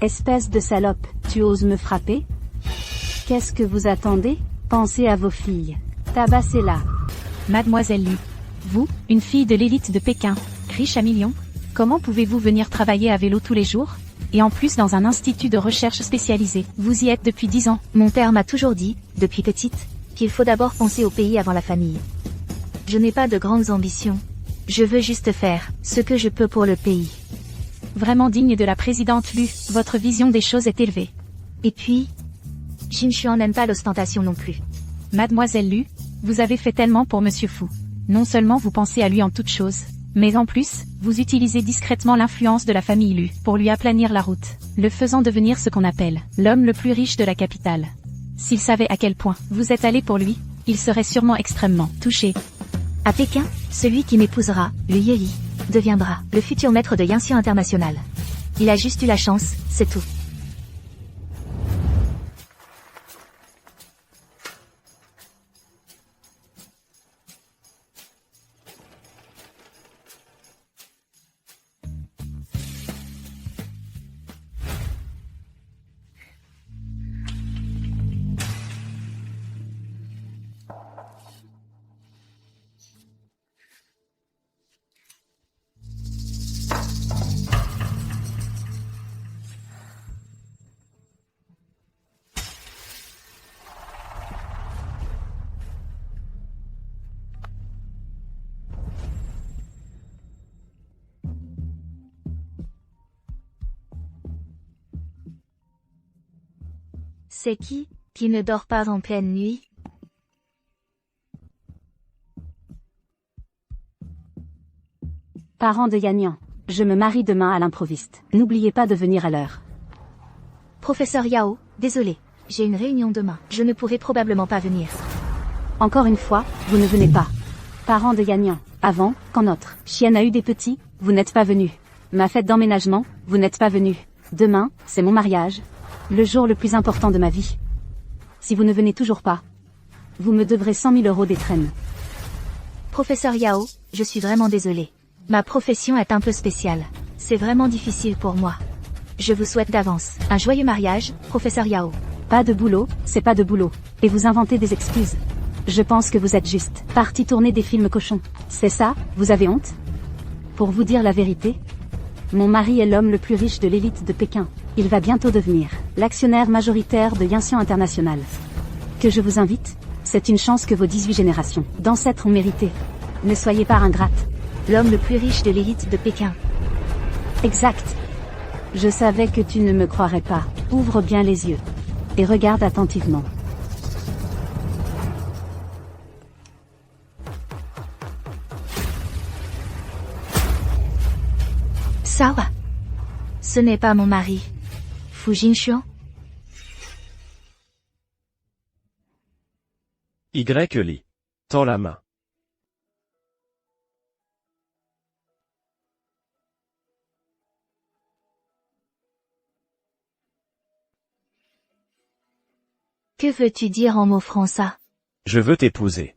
Espèce de salope, tu oses me frapper? Qu'est-ce que vous attendez? Pensez à vos filles. Tabassez-la. Mademoiselle Lu. Vous, une fille de l'élite de Pékin, riche à millions? Comment pouvez-vous venir travailler à vélo tous les jours? Et en plus dans un institut de recherche spécialisé. Vous y êtes depuis 10 ans. Mon père m'a toujours dit, depuis petite, qu'il faut d'abord penser au pays avant la famille. Je n'ai pas de grandes ambitions. Je veux juste faire ce que je peux pour le pays. Vraiment digne de la présidente Lu, votre vision des choses est élevée. Et puis, Jin Xuan n'aime pas l'ostentation non plus. Mademoiselle Lu, vous avez fait tellement pour Monsieur Fu. Non seulement vous pensez à lui en toutes choses, mais en plus, vous utilisez discrètement l'influence de la famille Lu pour lui aplanir la route, le faisant devenir ce qu'on appelle l'homme le plus riche de la capitale. S'il savait à quel point vous êtes allé pour lui, il serait sûrement extrêmement touché. À Pékin, celui qui m'épousera, Lu Yeyi, deviendra le futur maître de Yanxian International. Il a juste eu la chance, c'est tout. C'est qui ne dort pas en pleine nuit? Parents de Yannian, je me marie demain à l'improviste. N'oubliez pas de venir à l'heure. Professeur Yao, désolé, j'ai une réunion demain. Je ne pourrai probablement pas venir. Encore une fois, vous ne venez pas. Parents de Yannian, avant, quand notre chienne a eu des petits, vous n'êtes pas venu. Ma fête d'emménagement, vous n'êtes pas venu. Demain, c'est mon mariage. Le jour le plus important de ma vie. Si vous ne venez toujours pas, vous me devrez 100 000 € d'étrennes. Professeur Yao, je suis vraiment désolée. Ma profession est un peu spéciale. C'est vraiment difficile pour moi. Je vous souhaite d'avance un joyeux mariage, professeur Yao. Pas de boulot, c'est pas de boulot. Et vous inventez des excuses. Je pense que vous êtes juste parti tourner des films cochons. C'est ça, vous avez honte? Pour vous dire la vérité, mon mari est l'homme le plus riche de l'élite de Pékin. Il va bientôt devenir l'actionnaire majoritaire de Yanxian International. Que je vous invite, c'est une chance que vos 18 générations d'ancêtres ont mérité. Ne soyez pas ingrate. L'homme le plus riche de l'élite de Pékin. Exact. Je savais que tu ne me croirais pas. Ouvre bien les yeux. Et regarde attentivement. Sawa. Ce n'est pas mon mari. Fu Jinxuan. Y. Li. Tends la main. Que veux-tu dire en mots français? Je veux t'épouser.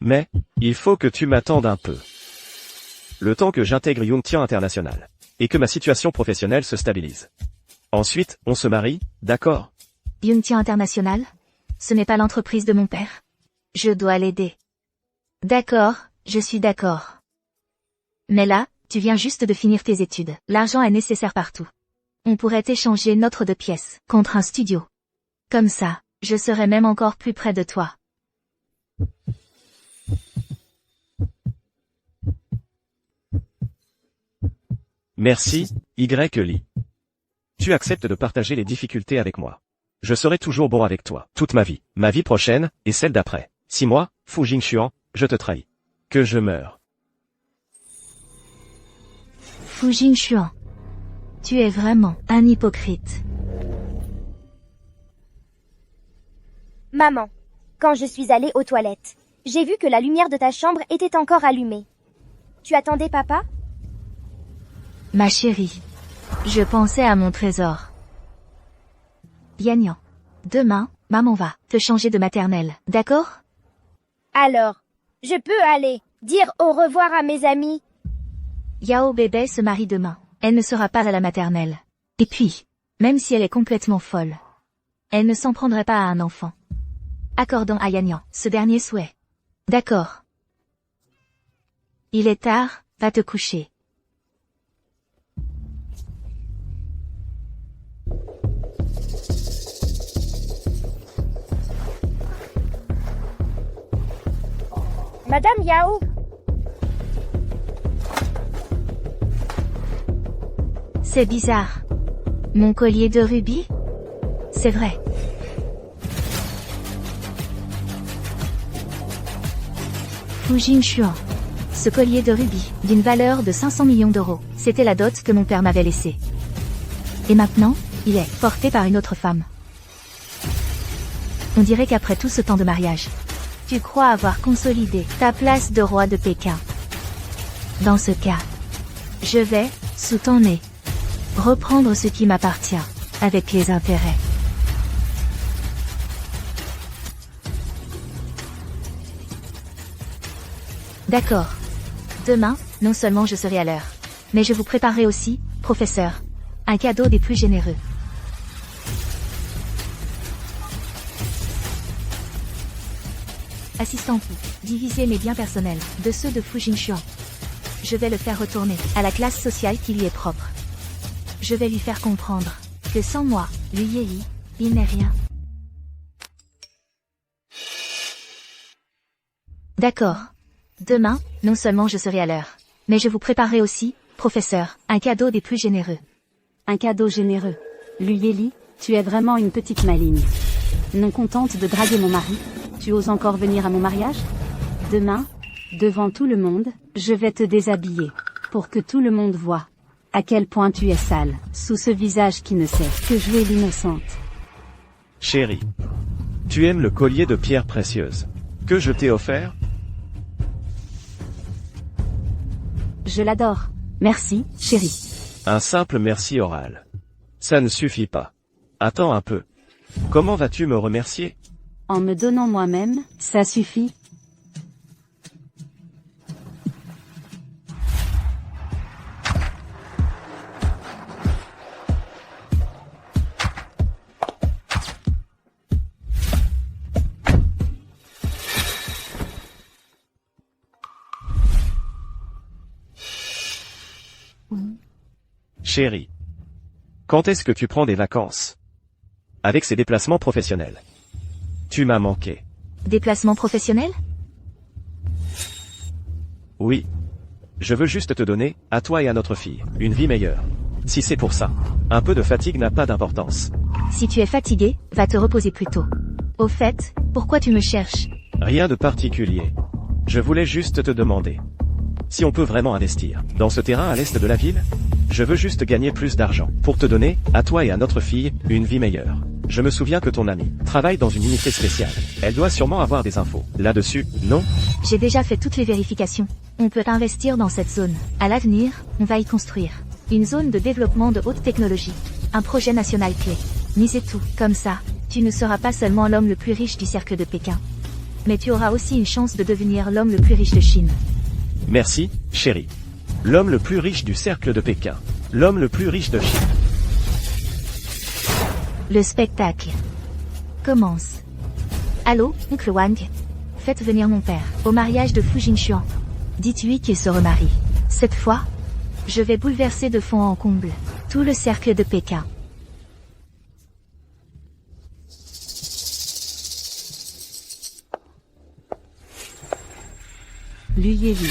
Mais, il faut que tu m'attendes un peu. Le temps que j'intègre Yanxian International. Et que ma situation professionnelle se stabilise. Ensuite, on se marie, d'accord? Yanxian International? Ce n'est pas l'entreprise de mon père. Je dois l'aider. D'accord, je suis d'accord. Mais là, tu viens juste de finir tes études. L'argent est nécessaire partout. On pourrait échanger notre 2 pièces contre un studio. Comme ça, je serai même encore plus près de toi. Merci, Y. Li. Tu acceptes de partager les difficultés avec moi. Je serai toujours bon avec toi, toute ma vie, ma vie prochaine, et celle d'après. Si moi, Fu Jinxuan, je te trahis. Que je meure. Fu Jinxuan. Tu es vraiment un hypocrite. Maman, quand je suis allée aux toilettes, j'ai vu que la lumière de ta chambre était encore allumée. Tu attendais papa? Ma chérie, je pensais à mon trésor. Yannian, demain, maman va te changer de maternelle, d'accord? Alors, je peux aller dire au revoir à mes amis. Yao bébé se marie demain. Elle ne sera pas à la maternelle. Et puis, Même si elle est complètement folle. Elle ne s'en prendrait pas à un enfant. Accordant à Yan Yan ce dernier souhait. D'accord. Il est tard, va te coucher. Madame Yao, C'est bizarre. Mon collier de rubis? C'est vrai. Fu Jingxuan. Ce collier de rubis, d'une valeur de 500 millions d'euros, c'était la dot que mon père m'avait laissée. Et maintenant, il est porté par une autre femme. On dirait qu'après tout ce temps de mariage, tu crois avoir consolidé ta place de roi de Pékin. Dans ce cas, je vais, sous ton nez, reprendre ce qui m'appartient, avec les intérêts. D'accord. Demain, non seulement je serai à l'heure, mais je vous préparerai aussi, professeur, un cadeau des plus généreux. Assistant Fu, divisez mes biens personnels de ceux de Fu Jingxuan. Je vais le faire retourner à la classe sociale qui lui est propre. Je vais lui faire comprendre que sans moi, lui Yi, il n'est rien. D'accord. Demain, non seulement je serai à l'heure, mais je vous préparerai aussi, professeur, un cadeau des plus généreux. Un cadeau généreux. Lu Yeli, tu es vraiment une petite maligne. Non contente de draguer mon mari, tu oses encore venir à mon mariage? Demain, devant tout le monde, je vais te déshabiller, pour que tout le monde voie à quel point tu es sale, sous ce visage qui ne sait que jouer l'innocente. Chérie. Tu aimes le collier de pierres précieuses que je t'ai offert? Je l'adore. Merci, chérie. Un simple merci oral. Ça ne suffit pas. Attends un peu. Comment vas-tu me remercier? En me donnant moi-même, ça suffit. Chérie. Quand est-ce que tu prends des vacances? Avec ces déplacements professionnels. Tu m'as manqué. Déplacement professionnel? Oui. Je veux juste te donner, à toi et à notre fille, une vie meilleure. Si c'est pour ça, un peu de fatigue n'a pas d'importance. Si tu es fatigué, va te reposer plus tôt. Au fait, pourquoi tu me cherches? Rien de particulier. Je voulais juste te demander si on peut vraiment investir dans ce terrain à l'est de la ville. Je veux juste gagner plus d'argent pour te donner, à toi et à notre fille, une vie meilleure. Je me souviens que ton amie travaille dans une unité spéciale. Elle doit sûrement avoir des infos là-dessus, non? J'ai déjà fait toutes les vérifications. On peut investir dans cette zone. À l'avenir, on va y construire une zone de développement de haute technologie. Un projet national clé. Misez tout. Comme ça, tu ne seras pas seulement l'homme le plus riche du cercle de Pékin, mais tu auras aussi une chance de devenir l'homme le plus riche de Chine. Merci, chérie. L'homme le plus riche du cercle de Pékin. L'homme le plus riche de Chine. Le spectacle commence. Allô, oncle Wang? Faites venir mon père au mariage de Fu Jingxuan. Dites-lui qu'il se remarie. Cette fois, je vais bouleverser de fond en comble tout le cercle de Pékin. Lu Yeli.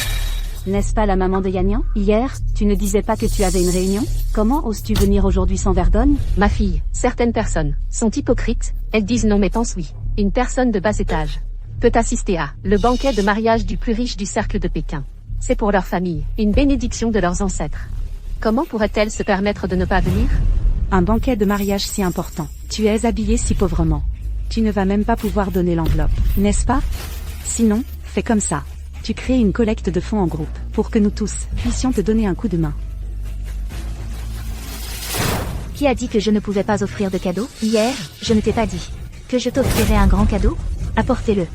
N'est-ce pas la maman de Yan Yan? Hier, tu ne disais pas que tu avais une réunion? Comment oses-tu venir aujourd'hui sans vergogne? Ma fille, certaines personnes sont hypocrites, elles disent non mais pensent oui. Une personne de bas étage peut assister à le banquet de mariage du plus riche du cercle de Pékin. C'est pour leur famille, une bénédiction de leurs ancêtres. Comment pourrait-elle se permettre de ne pas venir? Un banquet de mariage si important. Tu es habillé si pauvrement. Tu ne vas même pas pouvoir donner l'enveloppe, n'est-ce pas? Sinon, fais comme ça. Tu crées une collecte de fonds en groupe, pour que nous tous puissions te donner un coup de main. Qui a dit que je ne pouvais pas offrir de cadeau? Hier, je ne t'ai pas dit que je t'offrirais un grand cadeau? Apportez-le.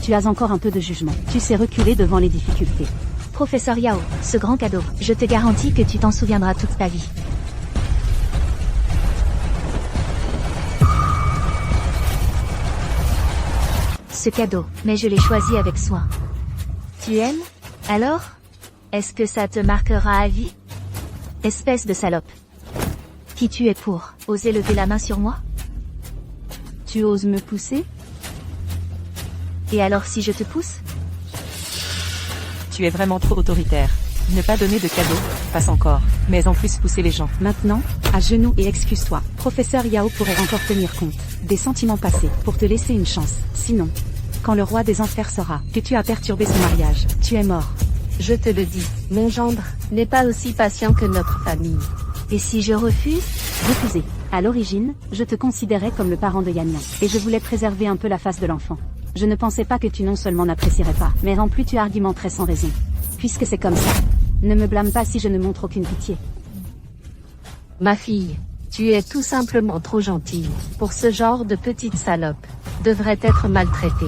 Tu as encore un peu de jugement. Tu sais reculer devant les difficultés. Professeur Yao, ce grand cadeau, je te garantis que tu t'en souviendras toute ta vie. ce cadeau, mais je l'ai choisi avec soin. Tu aimes? Alors? Est-ce que ça te marquera à vie? Espèce de salope. Qui tu es pour oser lever la main sur moi? Tu oses me pousser? Et alors si je te pousse? Tu es vraiment trop autoritaire. Ne pas donner de cadeaux, passe encore, mais en plus pousser les gens. Maintenant, à genoux et excuse-toi. Professeur Yao pourrait encore tenir compte des sentiments passés pour te laisser une chance. Sinon, quand le roi des enfers saura que tu as perturbé son mariage, tu es mort. Je te le dis, mon gendre n'est pas aussi patient que notre famille. Et si je refuse? Refusé. À l'origine, je te considérais comme le parent de Yanyan, et je voulais préserver un peu la face de l'enfant. Je ne pensais pas que tu non seulement n'apprécierais pas, mais en plus tu argumenterais sans raison. Puisque c'est comme ça. Ne me blâme pas si je ne montre aucune pitié. Ma fille, tu es tout simplement trop gentille pour ce genre de petite salope. Devrait être maltraitée.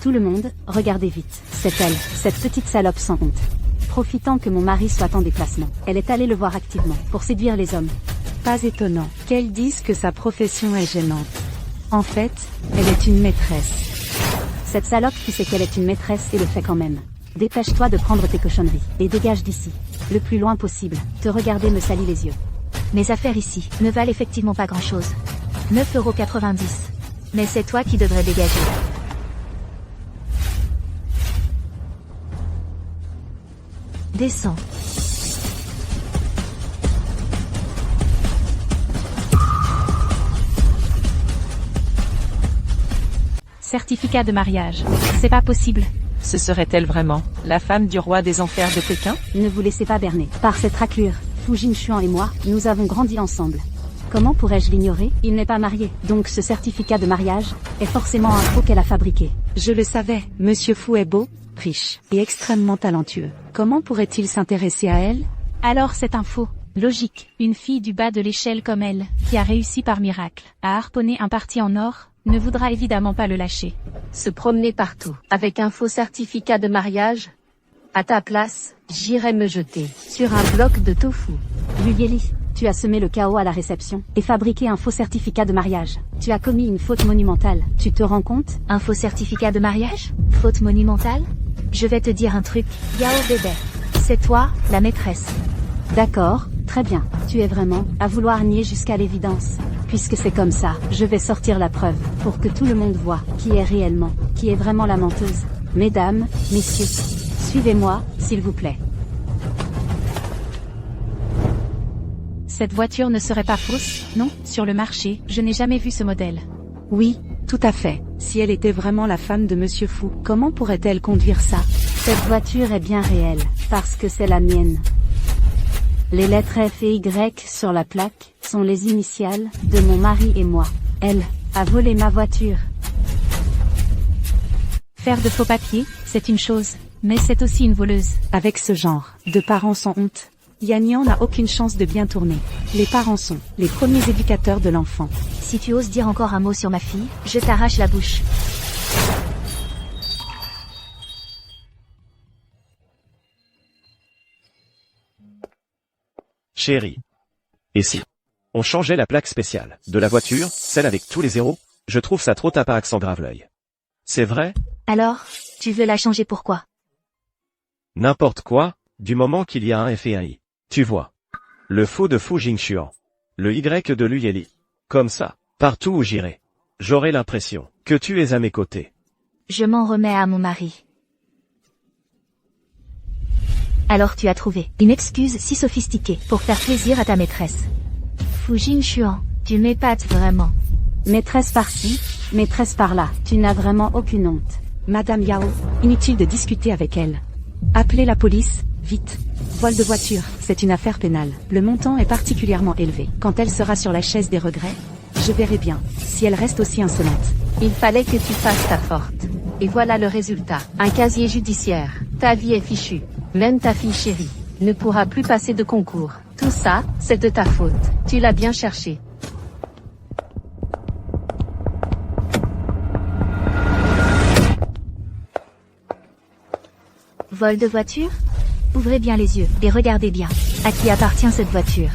Tout le monde, regardez vite. C'est elle, cette petite salope sans honte. Profitant que mon mari soit en déplacement, elle est allée le voir activement, pour séduire les hommes. Pas étonnant qu'elle dise que sa profession est gênante. En fait, elle est une maîtresse. Cette salope qui sait qu'elle est une maîtresse et le fait quand même. Dépêche-toi de prendre tes cochonneries, et dégage d'ici. Le plus loin possible. Te regarder me salit les yeux. Mes affaires ici ne valent effectivement pas grand-chose. 9,90 €. Mais c'est toi qui devrais dégager. Descends. Certificat de mariage. C'est pas possible. Ce serait-elle vraiment, la femme du roi des enfers de Pékin? Ne vous laissez pas berner par cette raclure. Fu Jingxuan et moi, nous avons grandi ensemble. Comment pourrais-je l'ignorer? Il n'est pas marié, donc ce certificat de mariage est forcément un faux qu'elle a fabriqué. Je le savais, Monsieur Fu est beau, riche et extrêmement talentueux. Comment pourrait-il s'intéresser à elle? Alors c'est un faux. Logique. Une fille du bas de l'échelle comme elle, qui a réussi par miracle à harponner un parti en or, ne voudra évidemment pas le lâcher. Se promener partout, avec un faux certificat de mariage? À ta place, j'irais me jeter sur un bloc de tofu. Luyeli, tu as semé le chaos à la réception et fabriqué un faux certificat de mariage. Tu as commis une faute monumentale. Tu te rends compte? Un faux certificat de mariage? Faute monumentale? Je vais te dire un truc, Yao bébé. C'est toi, la maîtresse. D'accord, très bien. Tu es vraiment à vouloir nier jusqu'à l'évidence. Puisque c'est comme ça, je vais sortir la preuve, pour que tout le monde voit qui est vraiment la menteuse. Mesdames, messieurs, suivez-moi, s'il vous plaît. Cette voiture ne serait pas fausse, non? Sur le marché, je n'ai jamais vu ce modèle. Oui, tout à fait. Si elle était vraiment la femme de Monsieur Fu, comment pourrait-elle conduire ça? Cette voiture est bien réelle, parce que c'est la mienne. Les lettres F et Y sur la plaque sont les initiales de mon mari et moi. Elle a volé ma voiture. Faire de faux papiers, c'est une chose, mais c'est aussi une voleuse. Avec ce genre de parents sans honte, Yanyan n'a aucune chance de bien tourner. Les parents sont les premiers éducateurs de l'enfant. Si tu oses dire encore un mot sur ma fille, je t'arrache la bouche. Chérie. Et si on changeait la plaque spéciale de la voiture, celle avec tous les zéros? Je trouve ça trop tape à accent grave l'œil. C'est vrai? Alors, tu veux la changer pourquoi? N'importe quoi, du moment qu'il y a un F et un I. Tu vois. Le faux de Fu Jingxuan. Le Y de Luyeli. Comme ça, partout où j'irai, j'aurai l'impression que tu es à mes côtés. Je m'en remets à mon mari. Alors tu as trouvé une excuse si sophistiquée pour faire plaisir à ta maîtresse. Fu Jingxuan, tu m'épates vraiment. Maîtresse par-ci, maîtresse par-là, tu n'as vraiment aucune honte. Madame Yao, inutile de discuter avec elle. Appelez la police, vite. Vol de voiture, c'est une affaire pénale. Le montant est particulièrement élevé. Quand elle sera sur la chaise des regrets, je verrai bien si elle reste aussi insolente. Il fallait que tu fasses ta forte. Et voilà le résultat. Un casier judiciaire. Ta vie est fichue. Même ta fille chérie ne pourra plus passer de concours. Tout ça, c'est de ta faute. Tu l'as bien cherché. Vol de voiture? Ouvrez bien les yeux et regardez bien. À qui appartient cette voiture?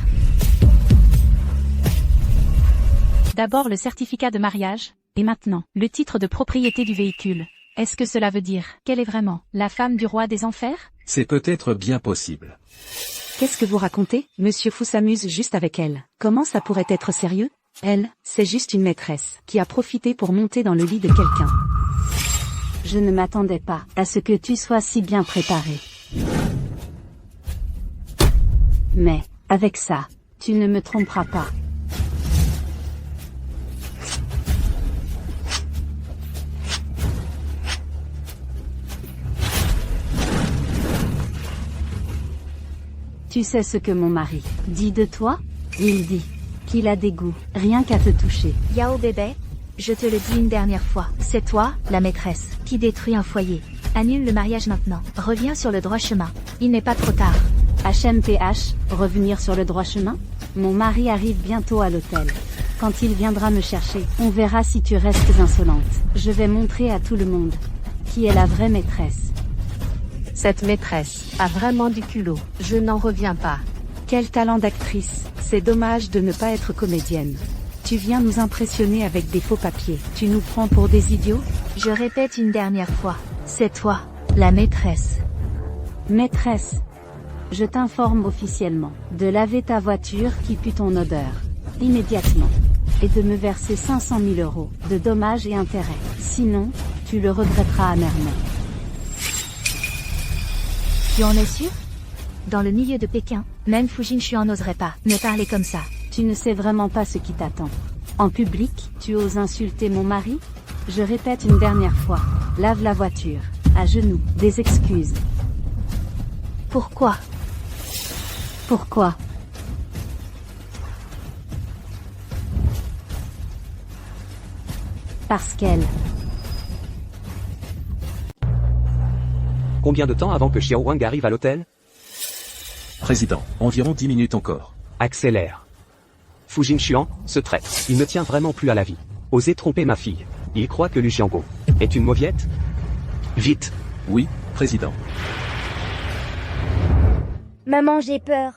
D'abord le certificat de mariage, et maintenant, le titre de propriété du véhicule. Est-ce que cela veut dire qu'elle est vraiment la femme du roi des enfers? C'est peut-être bien possible. Qu'est-ce que vous racontez? Monsieur Fu s'amuse juste avec elle. Comment ça pourrait être sérieux? Elle, c'est juste une maîtresse, qui a profité pour monter dans le lit de quelqu'un. Je ne m'attendais pas à ce que tu sois si bien préparé. Mais, avec ça, tu ne me tromperas pas. Tu sais ce que mon mari dit de toi? Il dit qu'il a des goûts, rien qu'à te toucher. Yao bébé, je te le dis une dernière fois. C'est toi, la maîtresse, qui détruit un foyer. Annule le mariage maintenant. Reviens sur le droit chemin. Il n'est pas trop tard. HMPH, revenir sur le droit chemin? Mon mari arrive bientôt à l'hôtel. Quand il viendra me chercher, on verra si tu restes insolente. Je vais montrer à tout le monde qui est la vraie maîtresse. Cette maîtresse a vraiment du culot. Je n'en reviens pas. Quel talent d'actrice. C'est dommage de ne pas être comédienne. Tu viens nous impressionner avec des faux papiers. Tu nous prends pour des idiots? Je répète une dernière fois. C'est toi, la maîtresse. Maîtresse. Je t'informe officiellement de laver ta voiture qui pue ton odeur. Immédiatement. Et de me verser 500 000 € de dommages et intérêts. Sinon, tu le regretteras amèrement. Tu en es sûr? Dans le milieu de Pékin, même Fu Jingxuan n'oserait pas me parler comme ça. Tu ne sais vraiment pas ce qui t'attend. En public, tu oses insulter mon mari? Je répète une dernière fois. Lave la voiture. À genoux. Des excuses. Pourquoi? Pourquoi? Parce qu'elle. Combien de temps avant que Xiao Wang arrive à l'hôtel? Président, environ 10 minutes encore. Accélère. Fu Jingxuan, ce traître, il ne tient vraiment plus à la vie. Osez tromper ma fille. Il croit que Lu Xiangbo est une mauviette? Vite. Oui, président. Maman, j'ai peur.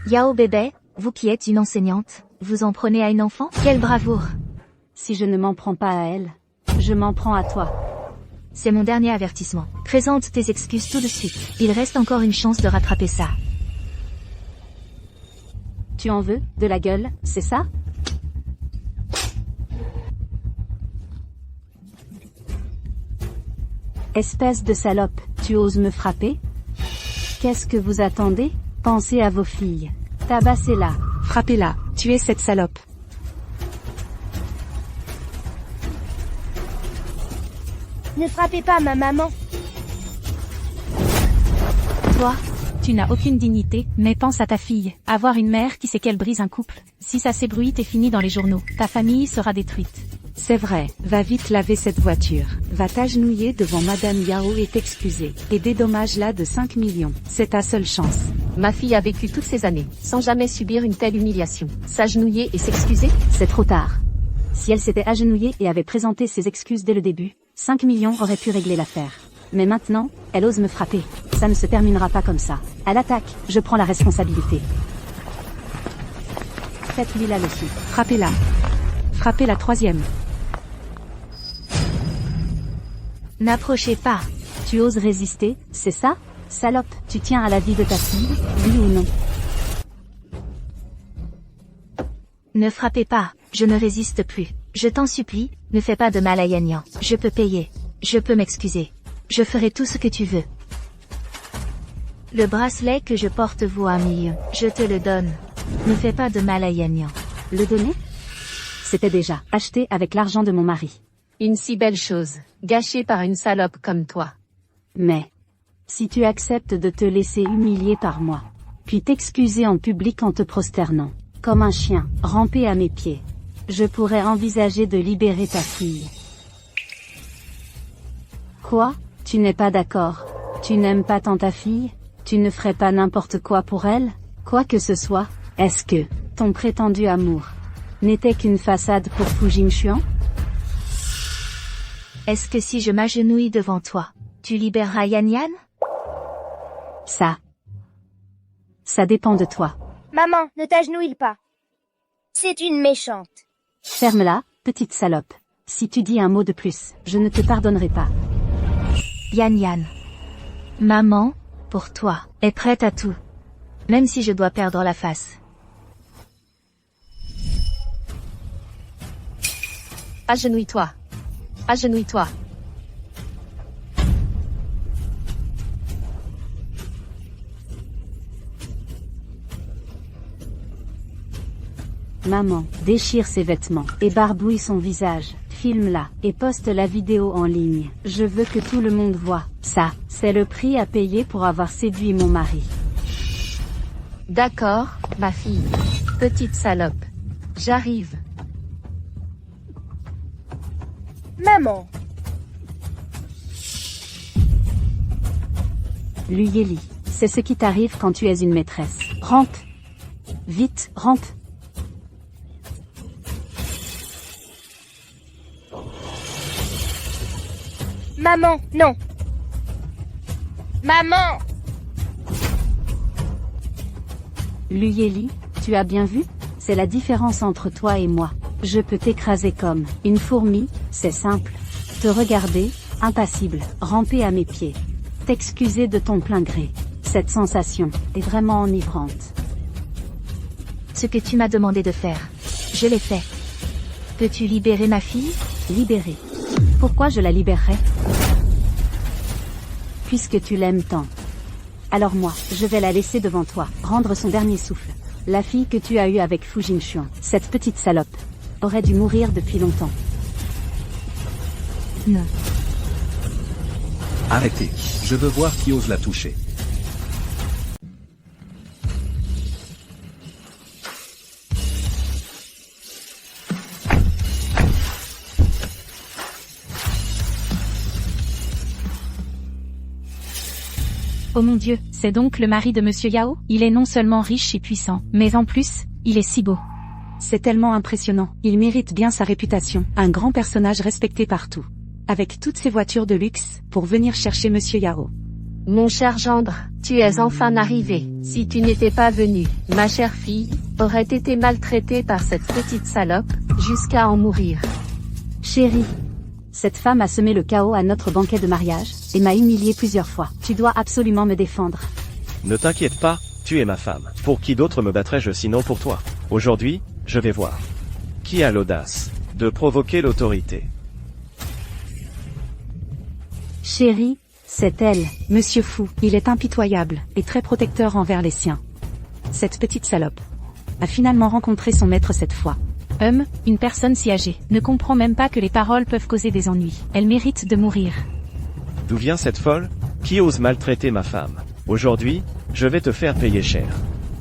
Yao bébé, vous qui êtes une enseignante, vous en prenez à une enfant? Quelle bravoure! Si je ne m'en prends pas à elle, je m'en prends à toi. C'est mon dernier avertissement. Présente tes excuses tout de suite. Il reste encore une chance de rattraper ça. Tu en veux, de la gueule, c'est ça? Espèce de salope, tu oses me frapper? Qu'est-ce que vous attendez? Pensez à vos filles. Tabassez-la, frappez-la, tuez cette salope. Ne frappez pas ma maman. Toi, Tu n'as aucune dignité, mais pense à ta fille. Avoir une mère qui sait qu'elle brise un couple. Si ça s'ébruite et finit dans les journaux, ta famille sera détruite. C'est vrai, va vite laver cette voiture. Va t'agenouiller devant Madame Yao et t'excuser. Et dédommage-la de 5 millions. C'est ta seule chance. Ma fille a vécu toutes ces années, sans jamais subir une telle humiliation. S'agenouiller et s'excuser? C'est trop tard. Si elle s'était agenouillée et avait présenté ses excuses dès le début, 5 millions auraient pu régler l'affaire. Mais maintenant, elle ose me frapper. Ça ne se terminera pas comme ça. À l'attaque, je prends la responsabilité. Faites-lui la leçon. Frappez-la. Frappez la troisième. n'approchez pas. Tu oses résister, c'est ça? Salope, tu tiens à la vie de ta fille, oui ou non? Ne frappez pas, je ne résiste plus. Je t'en supplie, ne fais pas de mal à Yan Yan. Je peux payer. Je peux m'excuser. Je ferai tout ce que tu veux. Le bracelet que je porte vaut 1 million. Je te le donne. Ne fais pas de mal à Yan Yan. Le donner? C'était déjà acheté avec l'argent de mon mari. Une si belle chose, gâchée par une salope comme toi. Mais, si tu acceptes de te laisser humilier par moi, puis t'excuser en public en te prosternant, comme un chien, ramper à mes pieds, je pourrais envisager de libérer ta fille. Quoi? Tu n'es pas d'accord? Tu n'aimes pas tant ta fille? Tu ne ferais pas n'importe quoi pour elle? Quoi que ce soit? Est-ce que ton prétendu amour n'était qu'une façade pour Fu Jingxuan? Est-ce que si je m'agenouille devant toi, tu libéreras Yan Yan? Ça dépend de toi. Maman, ne t'agenouille pas. C'est une méchante. Ferme-la, petite salope. Si tu dis un mot de plus, je ne te pardonnerai pas. Yan. Maman, pour toi, est prête à tout. Même si je dois perdre la face. Agenouille-toi. Agenouille-toi. Maman, déchire ses vêtements, et barbouille son visage, filme-la, et poste la vidéo en ligne. Je veux que tout le monde voie. Ça, c'est le prix à payer pour avoir séduit mon mari. D'accord, ma fille. Petite salope. J'arrive. Maman. Luyeli, c'est ce qui t'arrive quand tu es une maîtresse. Rampe. Vite, rampe. Maman, non. Maman. Luyeli, tu as bien vu? C'est la différence entre toi et moi. Je peux t'écraser comme une fourmi, c'est simple. Te regarder, impassible, ramper à mes pieds. T'excuser de ton plein gré. Cette sensation est vraiment enivrante. Ce que tu m'as demandé de faire, je l'ai fait. Peux-tu libérer ma fille? Libérer. Pourquoi je la libérerais? Puisque tu l'aimes tant. Alors moi, je vais la laisser devant toi, rendre son dernier souffle. La fille que tu as eue avec Fu Jingxuan, cette petite salope, aurait dû mourir depuis longtemps. Non. Arrêtez. Je veux voir qui ose la toucher. Oh mon Dieu, c'est donc le mari de Monsieur Yao? Il est non seulement riche et puissant, mais en plus, il est si beau. C'est tellement impressionnant, il mérite bien sa réputation, un grand personnage respecté partout. Avec toutes ces voitures de luxe, pour venir chercher Monsieur Yao. Mon cher gendre, tu es enfin arrivé. Si tu n'étais pas venu, ma chère fille aurait été maltraitée par cette petite salope, jusqu'à en mourir. Chérie, cette femme a semé le chaos à notre banquet de mariage, et m'a humiliée plusieurs fois. Tu dois absolument me défendre. Ne t'inquiète pas, tu es ma femme. Pour qui d'autre me battrais-je sinon pour toi? Aujourd'hui, je vais voir. Qui a l'audace de provoquer l'autorité? Chérie, c'est elle. Monsieur Fu, il est impitoyable, et très protecteur envers les siens. Cette petite salope a finalement rencontré son maître cette fois. Une personne si âgée, ne comprend même pas que les paroles peuvent causer des ennuis. Elle mérite de mourir. D'où vient cette folle? Qui ose maltraiter ma femme? Aujourd'hui, je vais te faire payer cher.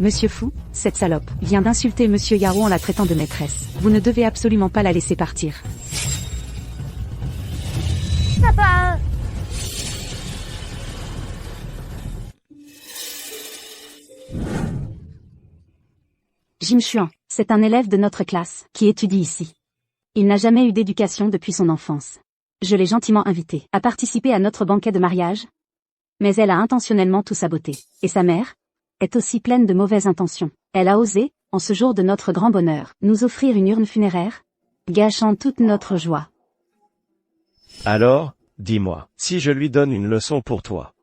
Monsieur Fu, cette salope, vient d'insulter Monsieur Yao en la traitant de maîtresse. Vous ne devez absolument pas la laisser partir. Papa. Jingxuan, c'est un élève de notre classe, qui étudie ici. Il n'a jamais eu d'éducation depuis son enfance. Je l'ai gentiment invité à participer à notre banquet de mariage. Mais elle a intentionnellement tout saboté. Et sa mère est aussi pleine de mauvaises intentions. Elle a osé, en ce jour de notre grand bonheur, nous offrir une urne funéraire, gâchant toute notre joie. Alors, dis-moi, si je lui donne une leçon pour toi,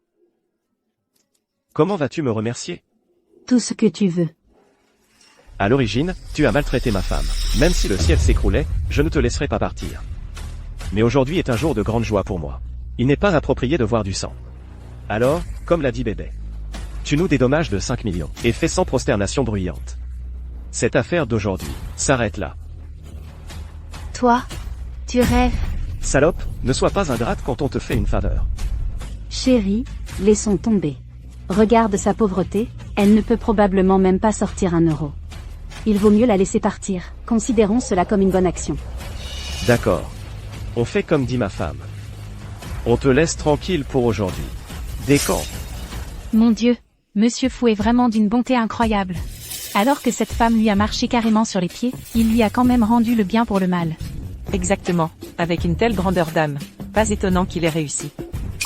comment vas-tu me remercier? Tout ce que tu veux. À l'origine, tu as maltraité ma femme. Même si le ciel s'écroulait, je ne te laisserai pas partir. Mais aujourd'hui est un jour de grande joie pour moi. Il n'est pas approprié de voir du sang. Alors, comme l'a dit Bébé, tu nous dédommages de 5 millions, et fais sans prosternation bruyante. Cette affaire d'aujourd'hui s'arrête là. Toi, tu rêves. Salope, ne sois pas ingrate quand on te fait une faveur. Chérie, laissons tomber. Regarde sa pauvreté, elle ne peut probablement même pas sortir 1 euro. Il vaut mieux la laisser partir, considérons cela comme une bonne action. D'accord. On fait comme dit ma femme. On te laisse tranquille pour aujourd'hui. Décampe. Mon Dieu, Monsieur Fu est vraiment d'une bonté incroyable. Alors que cette femme lui a marché carrément sur les pieds, il lui a quand même rendu le bien pour le mal. Exactement, avec une telle grandeur d'âme. Pas étonnant qu'il ait réussi.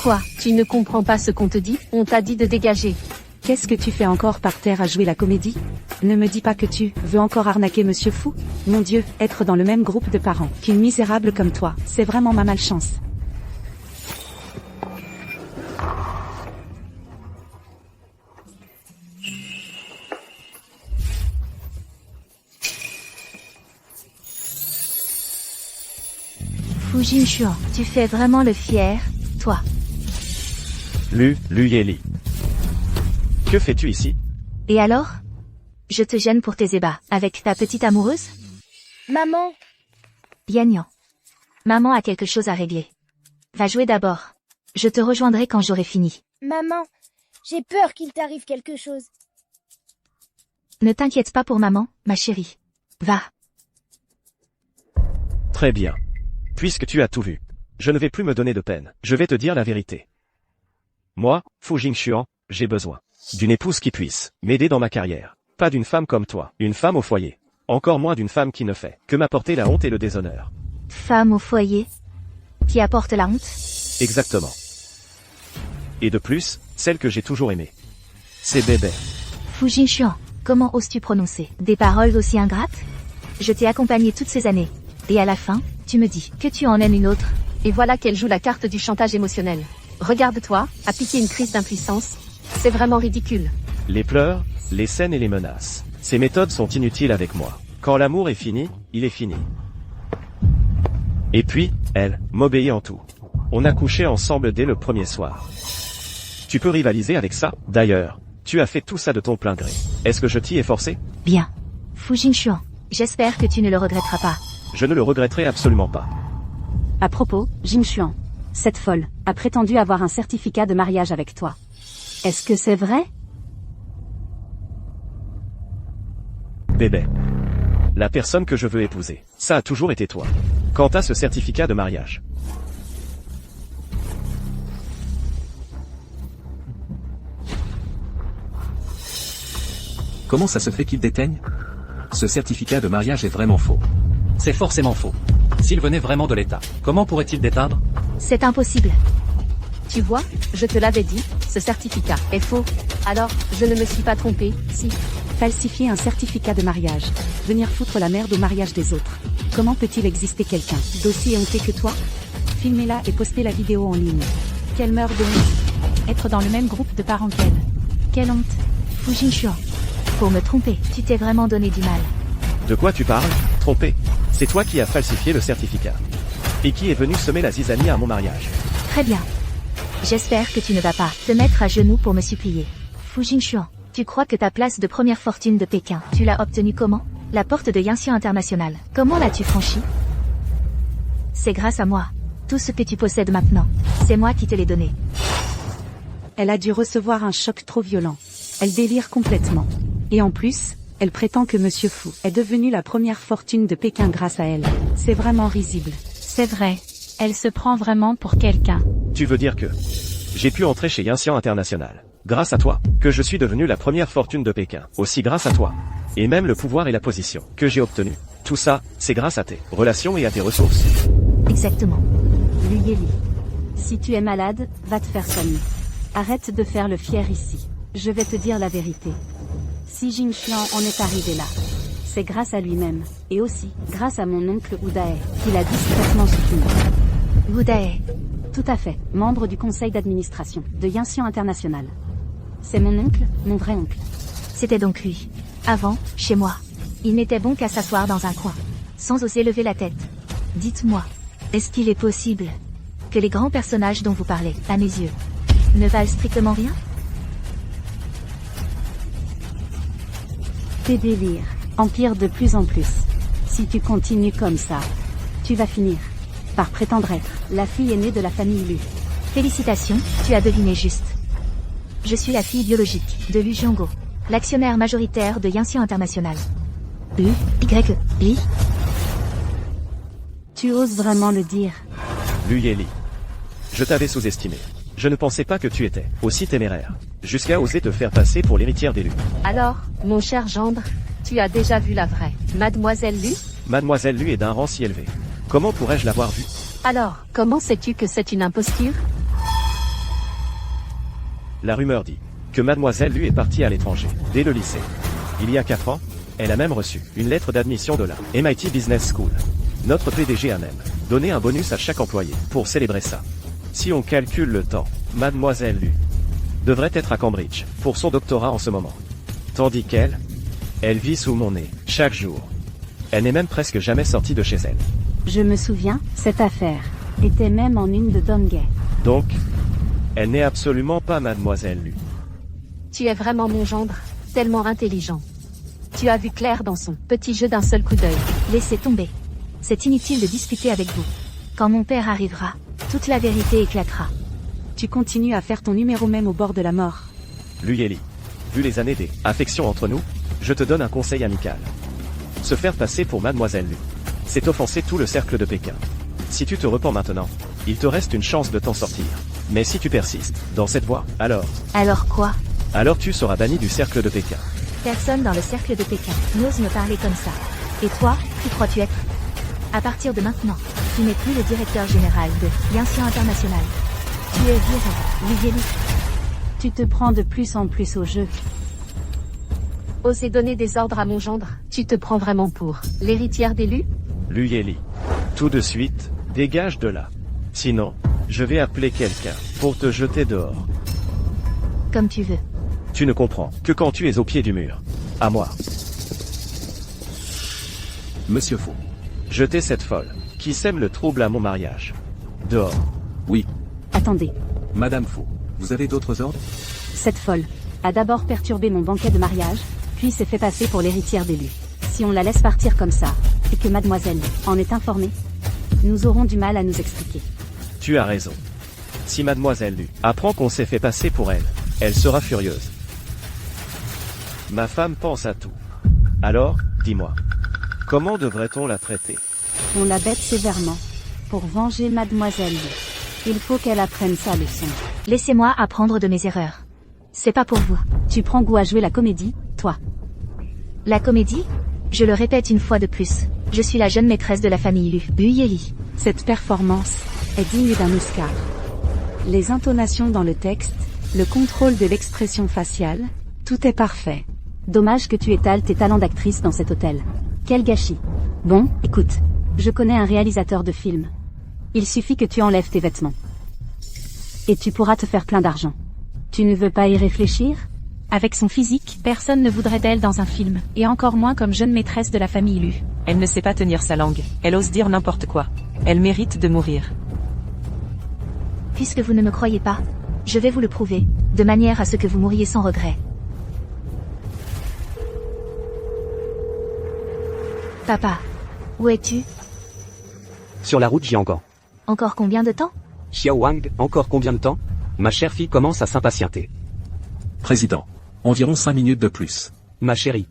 Quoi, tu ne comprends pas ce qu'on te dit? On t'a dit de dégager. Qu'est-ce que tu fais encore par terre à jouer la comédie? Ne me dis pas que tu veux encore arnaquer Monsieur Fou. Mon Dieu, être dans le même groupe de parents qu'une misérable comme toi, c'est vraiment ma malchance. Fu Jingxuan, tu fais vraiment le fier, toi. Lu Yeli. Que fais-tu ici? Et alors? Je te gêne pour tes ébats, avec ta petite amoureuse? Maman, Yan Yan. Maman a quelque chose à régler. Va jouer d'abord. Je te rejoindrai quand j'aurai fini. maman, j'ai peur qu'il t'arrive quelque chose. Ne t'inquiète pas pour maman, ma chérie. Va. Très bien. Puisque tu as tout vu, je ne vais plus me donner de peine. Je vais te dire la vérité. Moi, Fu Jingxuan, j'ai besoin d'une épouse qui puisse m'aider dans ma carrière. Pas d'une femme comme toi, une femme au foyer. Encore moins d'une femme qui ne fait que m'apporter la honte et le déshonneur. Femme au foyer. Qui apporte la honte? Exactement. Et de plus, celle que j'ai toujours aimée. C'est Bébé. Fu Jingxuan, comment oses-tu prononcer des paroles aussi ingrates? Je t'ai accompagné toutes ces années. Et à la fin, tu me dis que tu en aimes une autre. Et voilà qu'elle joue la carte du chantage émotionnel. Regarde-toi, appliquer une crise d'impuissance. C'est vraiment ridicule. Les pleurs, les scènes et les menaces. Ces méthodes sont inutiles avec moi. Quand l'amour est fini, il est fini. Et puis, elle m'obéit en tout. On a couché ensemble dès le premier soir. Tu peux rivaliser avec ça? D'ailleurs, tu as fait tout ça de ton plein gré. Est-ce que je t'y ai forcé? Bien. Fu Jingxuan, j'espère que tu ne le regretteras pas. Je ne le regretterai absolument pas. À propos, Jingxuan, cette folle a prétendu avoir un certificat de mariage avec toi. Est-ce que c'est vrai? Bébé. La personne que je veux épouser, ça a toujours été toi. Quant à ce certificat de mariage. Comment ça se fait qu'il déteigne? Ce certificat de mariage est vraiment faux. C'est forcément faux. S'il venait vraiment de l'État, comment pourrait-il déteindre? C'est impossible. Tu vois, je te l'avais dit, ce certificat est faux. Alors, je ne me suis pas trompée, si. Falsifier un certificat de mariage. Venir foutre la merde au mariage des autres. Comment peut-il exister quelqu'un d'aussi honté que toi? Filmez-la et postez la vidéo en ligne. Qu'elle meurt de honte. Être dans le même groupe de parents qu'elle. Quelle honte. Fu Jingxuan. Pour me tromper, tu t'es vraiment donné du mal. De quoi tu parles? Trompé. C'est toi qui as falsifié le certificat. Et qui est venu semer la zizanie à mon mariage. Très bien. J'espère que tu ne vas pas te mettre à genoux pour me supplier. Fu Jingxuan, tu crois que ta place de première fortune de Pékin, tu l'as obtenue comment? La porte de Yanxian International. Comment l'as-tu franchie? C'est grâce à moi. Tout ce que tu possèdes maintenant, c'est moi qui te l'ai donné. Elle a dû recevoir un choc trop violent. Elle délire complètement. Et en plus, elle prétend que Monsieur Fou est devenu la première fortune de Pékin grâce à elle. C'est vraiment risible. C'est vrai. Elle se prend vraiment pour quelqu'un. Tu veux dire que j'ai pu entrer chez Yanxian International. Grâce à toi, que je suis devenu la première fortune de Pékin. Aussi grâce à toi. Et même le pouvoir et la position que j'ai obtenu. Tout ça, c'est grâce à tes relations et à tes ressources. Exactement. Lu Yeli. Si tu es malade, va te faire soigner. Arrête de faire le fier ici. Je vais te dire la vérité. Si Jingxuan en est arrivé là, c'est grâce à lui-même, et aussi grâce à mon oncle Udae, qui l'a discrètement soutenu. Udae. Tout à fait, membre du conseil d'administration de Yanxian International. C'est mon oncle, mon vrai oncle. C'était donc lui. Avant, chez moi. Il n'était bon qu'à s'asseoir dans un coin, sans oser lever la tête. Dites-moi, est-ce qu'il est possible que les grands personnages dont vous parlez, à mes yeux, ne valent strictement rien? Tes délires empirent de plus en plus. Si tu continues comme ça, tu vas finir par prétendre être la fille aînée de la famille Lu. Félicitations, tu as deviné juste. Je suis la fille biologique de Lu Jianggo, l'actionnaire majoritaire de Yanxian International. Li. Tu oses vraiment le dire? Lu Yeli. Je t'avais sous-estimé. Je ne pensais pas que tu étais aussi téméraire. Jusqu'à oser te faire passer pour l'héritière des Lu. Alors, mon cher gendre, tu as déjà vu la vraie Mademoiselle Lu? Mademoiselle Lu est d'un rang si élevé. Comment pourrais-je l'avoir vue? Alors, comment sais-tu que c'est une imposture? La rumeur dit que mademoiselle Lu est partie à l'étranger, dès le lycée. Il y a 4 ans, elle a même reçu une lettre d'admission de la MIT Business School. Notre PDG a même donné un bonus à chaque employé pour célébrer ça. Si on calcule le temps, mademoiselle Lu devrait être à Cambridge pour son doctorat en ce moment. Tandis qu'elle, elle vit sous mon nez, chaque jour. Elle n'est même presque jamais sortie de chez elle. Je me souviens, cette affaire était même en une de Dongay. Donc, elle n'est absolument pas mademoiselle Lu. Tu es vraiment mon gendre, tellement intelligent. Tu as vu clair dans son petit jeu d'un seul coup d'œil. Laissez tomber. C'est inutile de discuter avec vous. Quand mon père arrivera, toute la vérité éclatera. Tu continues à faire ton numéro même au bord de la mort. Lu Yeli, vu les années d'affection entre nous, je te donne un conseil amical. Se faire passer pour mademoiselle Lu, c'est offenser tout le cercle de Pékin. Si tu te repens maintenant, il te reste une chance de t'en sortir. Mais si tu persistes dans cette voie, alors... Alors quoi? Alors tu seras banni du cercle de Pékin. Personne dans le cercle de Pékin n'ose me parler comme ça. Et toi, qui crois-tu être? À partir de maintenant, tu n'es plus le directeur général de Liansien International. Tu es viré, Lu Yeli. Tu te prends de plus en plus au jeu. Oser donner des ordres à mon gendre, tu te prends vraiment pour l'héritière d'Elu? Lu Yeli. Tout de suite, dégage de là. Sinon, je vais appeler quelqu'un pour te jeter dehors. Comme tu veux. Tu ne comprends que quand tu es au pied du mur. À moi. Monsieur Faux. Jetez cette folle qui sème le trouble à mon mariage. Dehors. Oui. Attendez, Madame Faux. Vous avez d'autres ordres? cette folle a d'abord perturbé mon banquet de mariage, puis s'est fait passer pour l'héritière d'Elu. Si on la laisse partir comme ça, et que mademoiselle en est informée, nous aurons du mal à nous expliquer. Tu as raison. Si mademoiselle Lu apprend qu'on s'est fait passer pour elle, elle sera furieuse. Ma femme pense à tout. Alors, dis-moi, comment devrait-on la traiter? On la bête sévèrement. Pour venger mademoiselle Lu, il faut qu'elle apprenne sa leçon. Laissez-moi apprendre de mes erreurs. C'est pas pour vous. Tu prends goût à jouer la comédie, toi? La comédie? Je le répète une fois de plus. Je suis la jeune maîtresse de la famille Lu Yeli. Cette performance est digne d'un Oscar. Les intonations dans le texte, le contrôle de l'expression faciale, tout est parfait. Dommage que tu étales tes talents d'actrice dans cet hôtel. Quel gâchis. Bon, écoute, je connais un réalisateur de films. Il suffit que tu enlèves tes vêtements. Et tu pourras te faire plein d'argent. Tu ne veux pas y réfléchir? Avec son physique, personne ne voudrait d'elle dans un film, et encore moins comme jeune maîtresse de la famille Lu. Elle ne sait pas tenir sa langue. Elle ose dire n'importe quoi. Elle mérite de mourir. Puisque vous ne me croyez pas, je vais vous le prouver, de manière à ce que vous mouriez sans regret. Papa, où es-tu? Sur la route Jiangan. Encore combien de temps? Xiao Wang, encore combien de temps? Ma chère fille commence à s'impatienter. Président. Environ 5 minutes de plus. Ma chérie.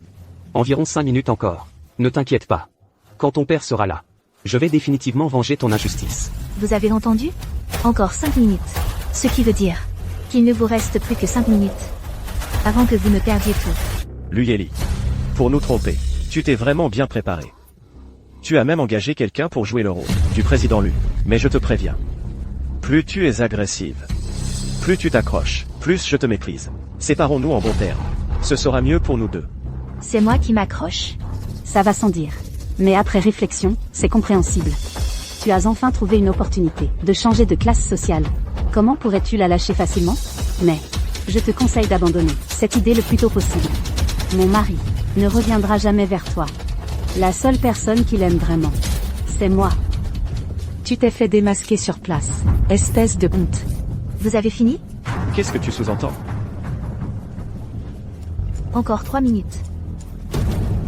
Environ 5 minutes encore. Ne t'inquiète pas. Quand ton père sera là, je vais définitivement venger ton injustice. Vous avez entendu? Encore 5 minutes. Ce qui veut dire qu'il ne vous reste plus que 5 minutes. Avant que vous ne perdiez tout. Lu Yeli. Pour nous tromper, tu t'es vraiment bien préparé. Tu as même engagé quelqu'un pour jouer le rôle du président Lu. Mais je te préviens. Plus tu es agressive, plus tu t'accroches, plus je te méprise. Séparons-nous en bons termes. Ce sera mieux pour nous deux. C'est moi qui m'accroche. Ça va sans dire. Mais après réflexion, c'est compréhensible. Tu as enfin trouvé une opportunité de changer de classe sociale. Comment pourrais-tu la lâcher facilement? Mais, je te conseille d'abandonner cette idée le plus tôt possible. Mon mari ne reviendra jamais vers toi. La seule personne qu'il aime vraiment, c'est moi. Tu t'es fait démasquer sur place. Espèce de honte. Vous avez fini? Qu'est-ce que tu sous-entends? Encore 3 minutes.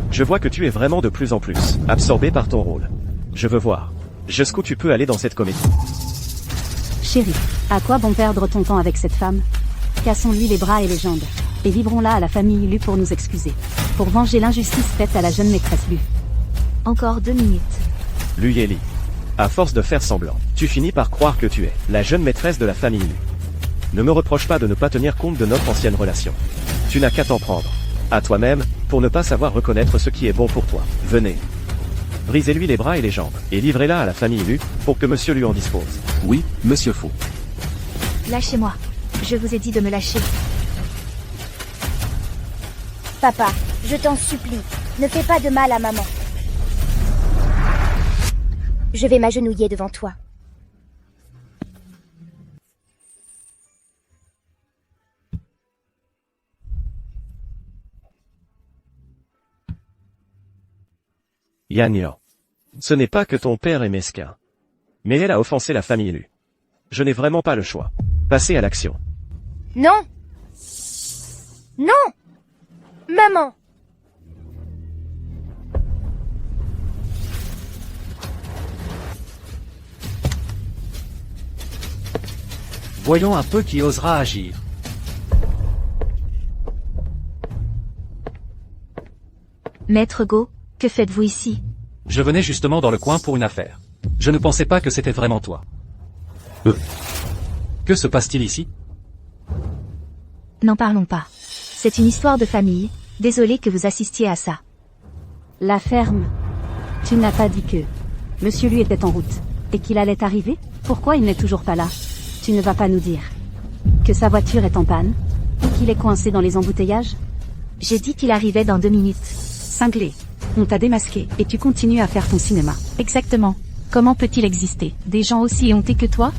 Je vois que tu es vraiment de plus en plus absorbé par ton rôle. Je veux voir jusqu'où tu peux aller dans cette comédie. Chérie, à quoi bon perdre ton temps avec cette femme? Cassons-lui les bras et les jambes, et livrons-la à la famille Lu pour nous excuser. Pour venger l'injustice faite à la jeune maîtresse Lu. Encore 2 minutes. Lu Yeli. À force de faire semblant, tu finis par croire que tu es la jeune maîtresse de la famille Lu. Ne me reproche pas de ne pas tenir compte de notre ancienne relation. Tu n'as qu'à t'en prendre à toi-même, pour ne pas savoir reconnaître ce qui est bon pour toi. Venez. Brisez-lui les bras et les jambes, et livrez-la à la famille Lu, pour que monsieur Lu en dispose. Oui, monsieur Faux. Lâchez-moi. Je vous ai dit de me lâcher. Papa, je t'en supplie, ne fais pas de mal à maman. Je vais m'agenouiller devant toi. Yan. Ce n'est pas que ton père est mesquin. Mais elle a offensé la famille Lu. Je n'ai vraiment pas le choix. Passez à l'action. Non! Non! Maman! Voyons un peu qui osera agir. Maître Go, que faites-vous ici? Je venais justement dans le coin pour une affaire. Je ne pensais pas que c'était vraiment toi. Que se passe-t-il ici? N'en parlons pas. C'est une histoire de famille, désolé que vous assistiez à ça. La ferme. Tu n'as pas dit que Monsieur Lu était en route et qu'il allait arriver? Pourquoi il n'est toujours pas là? Tu ne vas pas nous dire que sa voiture est en panne? Qu'il est coincé dans les embouteillages? J'ai dit qu'il arrivait dans 2 minutes. Cinglé. On t'a démasqué et tu continues à faire ton cinéma. Exactement. Comment peut-il exister des gens aussi éhontés que toi?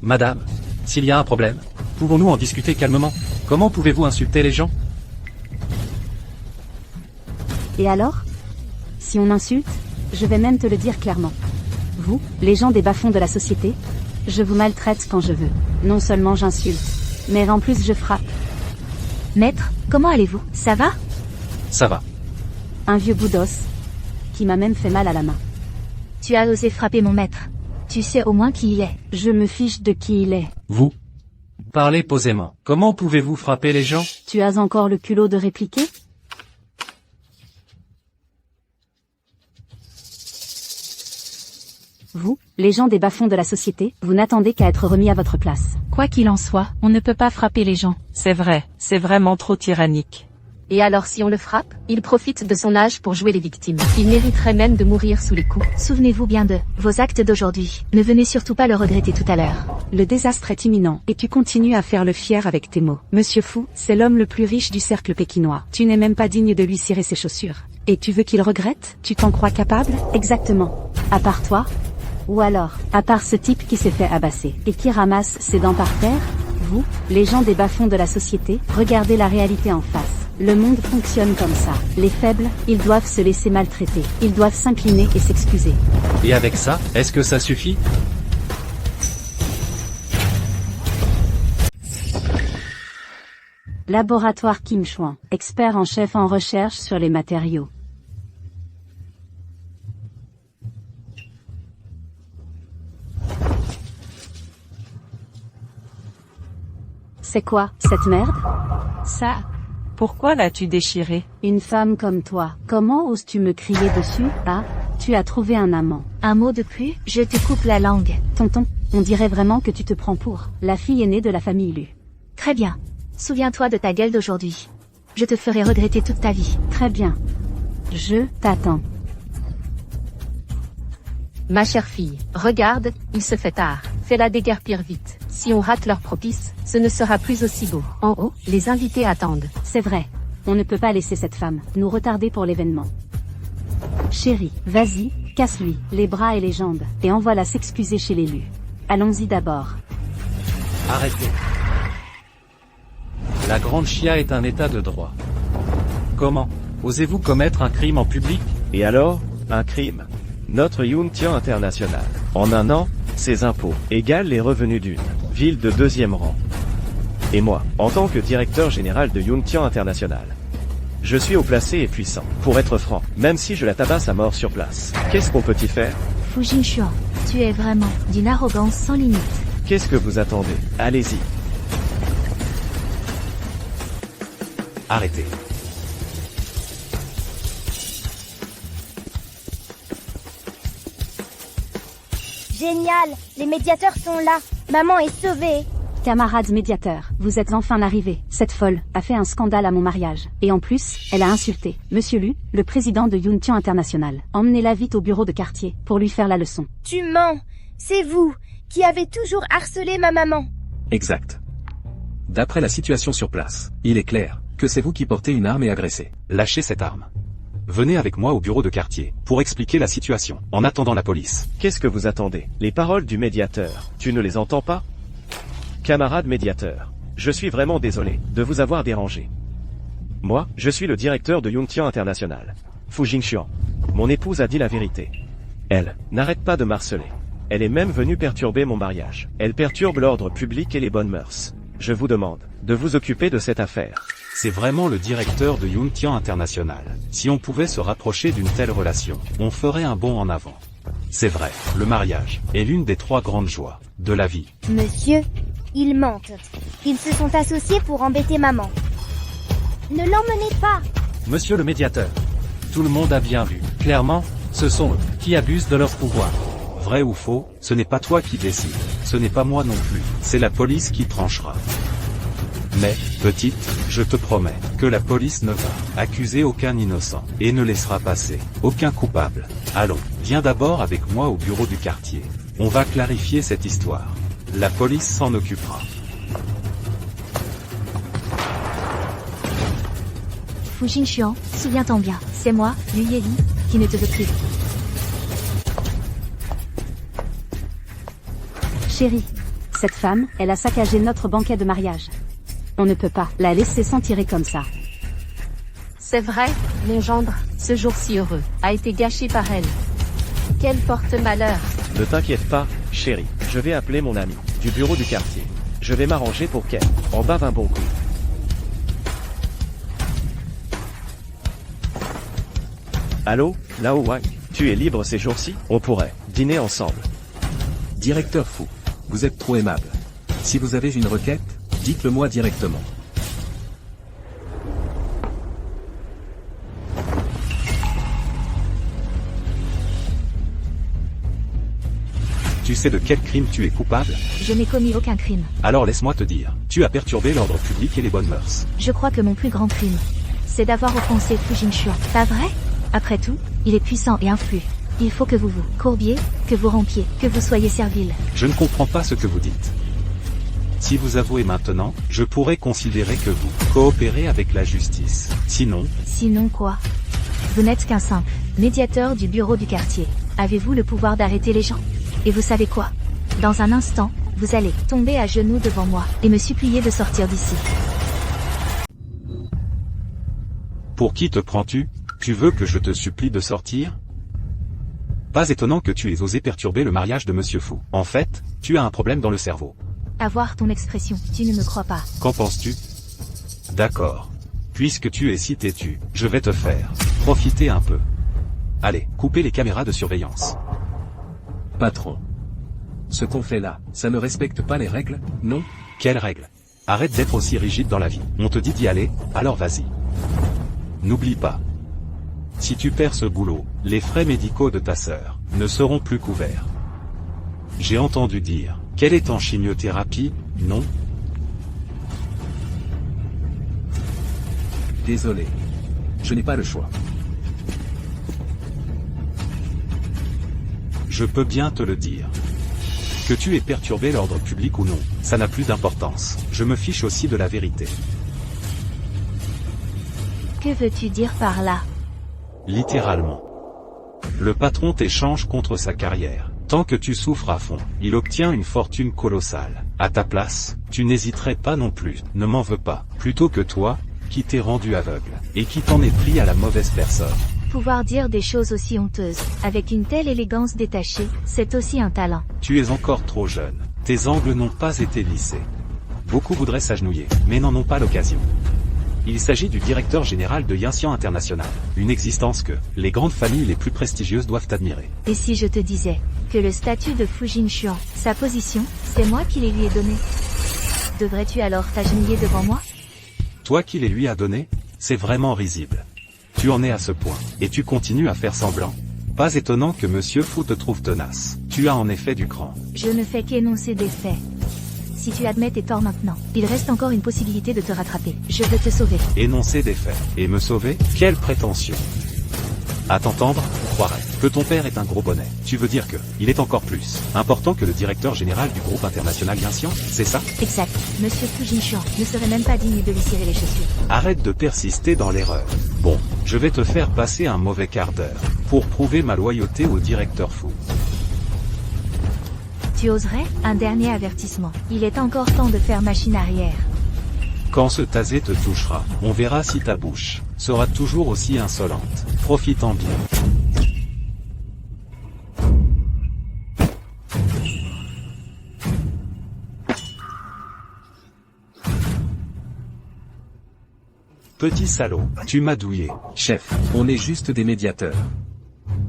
Madame, s'il y a un problème, pouvons-nous en discuter calmement? Comment pouvez-vous insulter les gens? Et alors? Si on insulte, je vais même te le dire clairement. Vous, les gens des bas-fonds de la société, je vous maltraite quand je veux. Non seulement j'insulte, mais en plus je frappe. Maître, comment allez-vous? Ça va? Ça va. Un vieux bout d'os, qui m'a même fait mal à la main. Tu as osé frapper mon maître. Tu sais au moins qui il est. Je me fiche de qui il est. Vous? Parlez posément. Comment pouvez-vous frapper les gens? Tu as encore le culot de répliquer? Vous, les gens des bas-fonds de la société, vous n'attendez qu'à être remis à votre place. Quoi qu'il en soit, on ne peut pas frapper les gens. C'est vrai, c'est vraiment trop tyrannique. Et alors si on le frappe, il profite de son âge pour jouer les victimes. Il mériterait même de mourir sous les coups. Souvenez-vous bien de vos actes d'aujourd'hui. Ne venez surtout pas le regretter tout à l'heure. Le désastre est imminent et tu continues à faire le fier avec tes mots. Monsieur Fu, c'est l'homme le plus riche du cercle pékinois. Tu n'es même pas digne de lui cirer ses chaussures. Et tu veux qu'il regrette? Tu t'en crois capable? Exactement. À part toi? Ou alors, à part ce type qui s'est fait abasser et qui ramasse ses dents par terre? Vous, les gens des bas-fonds de la société, regardez la réalité en face. Le monde fonctionne comme ça. Les faibles, ils doivent se laisser maltraiter. Ils doivent s'incliner et s'excuser. Et avec ça, est-ce que ça suffit? Laboratoire Kim Chuan, expert en chef en recherche sur les matériaux. C'est quoi, cette merde? Ça. Pourquoi l'as-tu déchiré? Une femme comme toi, comment oses-tu me crier dessus? Ah, tu as trouvé un amant. Un mot de plus, je te coupe la langue. Tonton, on dirait vraiment que tu te prends pour la fille aînée de la famille Lu. Très bien. Souviens-toi de ta gueule d'aujourd'hui. Je te ferai regretter toute ta vie. Très bien. Je t'attends. Ma chère fille, regarde, il se fait tard. Fais-la déguerpir vite. Si on rate leur propice, ce ne sera plus aussi beau. En haut, les invités attendent. C'est vrai. On ne peut pas laisser cette femme nous retarder pour l'événement. Chérie, vas-y, casse-lui les bras et les jambes, et envoie-la s'excuser chez l'élu. Allons-y d'abord. Arrêtez. La grande chia est un état de droit. Comment osez-vous commettre un crime en public? Et alors, un crime? Notre Yuntian International. En un an, ses impôts égalent les revenus d'une ville de 2e rang. Et moi, en tant que directeur général de Yuntian International, je suis haut placé et puissant. Pour être franc, même si je la tabasse à mort sur place, qu'est-ce qu'on peut y faire? Fu Jingxuan, tu es vraiment d'une arrogance sans limite. Qu'est-ce que vous attendez? Allez-y. Arrêtez. Génial, les médiateurs sont là. Maman est sauvée. Camarades médiateurs, vous êtes enfin arrivés. Cette folle a fait un scandale à mon mariage. Et en plus, elle a insulté Monsieur Lu, le président de Yuntian International. Emmenez-la vite au bureau de quartier pour lui faire la leçon. Tu mens. C'est vous qui avez toujours harcelé ma maman. Exact. D'après la situation sur place, il est clair que c'est vous qui portez une arme et agressez. Lâchez cette arme. Venez avec moi au bureau de quartier, pour expliquer la situation, en attendant la police. Qu'est-ce que vous attendez? Les paroles du médiateur, tu ne les entends pas? Camarade médiateur, je suis vraiment désolé de vous avoir dérangé. Moi, je suis le directeur de Yungtian International. Fu Jingxuan. Mon épouse a dit la vérité. Elle n'arrête pas de m'harceler. Elle est même venue perturber mon mariage. Elle perturbe l'ordre public et les bonnes mœurs. Je vous demande de vous occuper de cette affaire. C'est vraiment le directeur de Yungtian International. Si on pouvait se rapprocher d'une telle relation, on ferait un bond en avant. C'est vrai, le mariage est l'une des 3 grandes joies de la vie. Monsieur, ils mentent. Ils se sont associés pour embêter maman. Ne l'emmenez pas. Monsieur le médiateur, tout le monde a bien vu. Clairement, ce sont eux qui abusent de leur pouvoir. Vrai ou faux, ce n'est pas toi qui décides. Ce n'est pas moi non plus. C'est la police qui tranchera. Mais, petite, je te promets que la police ne va accuser aucun innocent et ne laissera passer aucun coupable. Allons, viens d'abord avec moi au bureau du quartier. On va clarifier cette histoire. La police s'en occupera. Fu Jingxuan, souviens-t'en bien, c'est moi, Lu Yeli, qui ne te veux plus. Chérie, cette femme, elle a saccagé notre banquet de mariage. On ne peut pas la laisser s'en tirer comme ça. C'est vrai, mon gendre, ce jour si heureux, a été gâché par elle. Quel porte-malheur. Ne t'inquiète pas, chérie. Je vais appeler mon ami du bureau du quartier. Je vais m'arranger pour qu'elle en bave un bon coup. Allô, Lao Wang, tu es libre ces jours-ci? On pourrait dîner ensemble. Directeur Fu, vous êtes trop aimable. Si vous avez une requête, dites-le moi directement. Tu sais de quel crime tu es coupable? Je n'ai commis aucun crime. Alors laisse-moi te dire, tu as perturbé l'ordre public et les bonnes mœurs. Je crois que mon plus grand crime, c'est d'avoir offensé Fu Jingxuan. Pas vrai? Après tout, il est puissant et influent. Il faut que vous vous courbiez, que vous rompiez, que vous soyez servile. Je ne comprends pas ce que vous dites. Si vous avouez maintenant, je pourrais considérer que vous coopérez avec la justice. Sinon... Sinon quoi? Vous n'êtes qu'un simple médiateur du bureau du quartier. Avez-vous le pouvoir d'arrêter les gens? Et vous savez quoi? Dans un instant, vous allez tomber à genoux devant moi et me supplier de sortir d'ici. Pour qui te prends-tu? Tu veux que je te supplie de sortir? Pas étonnant que tu aies osé perturber le mariage de Monsieur Fu. En fait, tu as un problème dans le cerveau. À voir ton expression, tu ne me crois pas. Qu'en penses-tu? D'accord. Puisque tu es si têtu, je vais te faire profiter un peu. Allez, coupez les caméras de surveillance. Patron. Ce qu'on fait là, ça ne respecte pas les règles, non? Quelles règles? Arrête d'être aussi rigide dans la vie. On te dit d'y aller, alors vas-y. N'oublie pas. Si tu perds ce boulot, les frais médicaux de ta sœur ne seront plus couverts. J'ai entendu dire qu'elle est en chimiothérapie, non? Désolé. Je n'ai pas le choix. Je peux bien te le dire. Que tu aies perturbé l'ordre public ou non, ça n'a plus d'importance. Je me fiche aussi de la vérité. Que veux-tu dire par là? Littéralement. Le patron t'échange contre sa carrière. Tant que tu souffres à fond, il obtient une fortune colossale. À ta place, tu n'hésiterais pas non plus, ne m'en veux pas, plutôt que toi, qui t'es rendu aveugle, et qui t'en est pris à la mauvaise personne. Pouvoir dire des choses aussi honteuses, avec une telle élégance détachée, c'est aussi un talent. Tu es encore trop jeune. Tes angles n'ont pas été lissés. Beaucoup voudraient s'agenouiller, mais n'en ont pas l'occasion. Il s'agit du directeur général de Yungtian International, une existence que les grandes familles les plus prestigieuses doivent admirer. Et si je te disais que le statut de Fu Jingxuan, sa position, c'est moi qui les lui ai donné? Devrais-tu alors t'agenouiller devant moi? Toi qui les lui as donnés? C'est vraiment risible. Tu en es à ce point, et tu continues à faire semblant. Pas étonnant que Monsieur Fu te trouve tenace. Tu as en effet du cran. Je ne fais qu'énoncer des faits. Si tu admets tes torts maintenant, il reste encore une possibilité de te rattraper. Je veux te sauver. Énoncer des faits. Et me sauver? Quelle prétention! À t'entendre, on croirait que ton père est un gros bonnet. Tu veux dire que il est encore plus important que le directeur général du groupe international Yinxian, c'est ça? Exact. Monsieur Fu Jingxian ne serait même pas digne de lui cirer les chaussures. Arrête de persister dans l'erreur. Bon, je vais te faire passer un mauvais quart d'heure pour prouver ma loyauté au directeur Fu. Tu oserais? Un dernier avertissement. Il est encore temps de faire machine arrière. Quand ce tasé te touchera, on verra si ta bouche sera toujours aussi insolente. Profite-en bien. Petit salaud, tu m'as douillé. Chef, on est juste des médiateurs.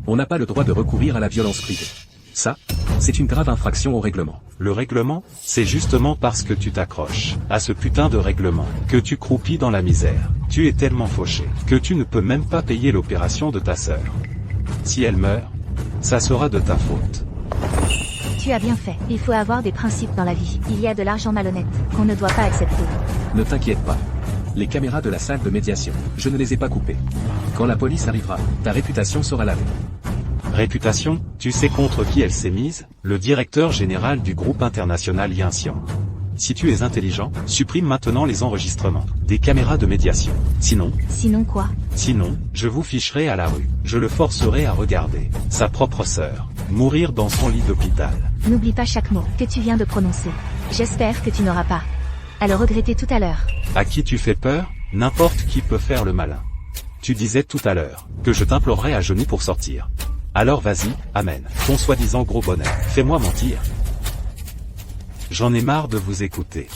On n'a pas le droit de recourir à la violence privée. Ça, c'est une grave infraction au règlement. Le règlement, c'est justement parce que tu t'accroches à ce putain de règlement que tu croupis dans la misère. Tu es tellement fauché que tu ne peux même pas payer l'opération de ta sœur. Si elle meurt, ça sera de ta faute. Tu as bien fait. Il faut avoir des principes dans la vie. Il y a de l'argent malhonnête qu'on ne doit pas accepter. Ne t'inquiète pas. Les caméras de la salle de médiation, je ne les ai pas coupées. Quand la police arrivera, ta réputation sera lavée. Réputation, tu sais contre qui elle s'est mise? Le directeur général du groupe international Yinxian. Si tu es intelligent, supprime maintenant les enregistrements des caméras de médiation. Sinon... Sinon quoi? Sinon, je vous ficherai à la rue. Je le forcerai à regarder sa propre sœur mourir dans son lit d'hôpital. N'oublie pas chaque mot que tu viens de prononcer. J'espère que tu n'auras pas à le regretter tout à l'heure. À qui tu fais peur? N'importe qui peut faire le malin. Tu disais tout à l'heure que je t'implorerais à genoux pour sortir. Alors vas-y, amène ton soi-disant gros bonnet, fais-moi mentir. J'en ai marre de vous écouter.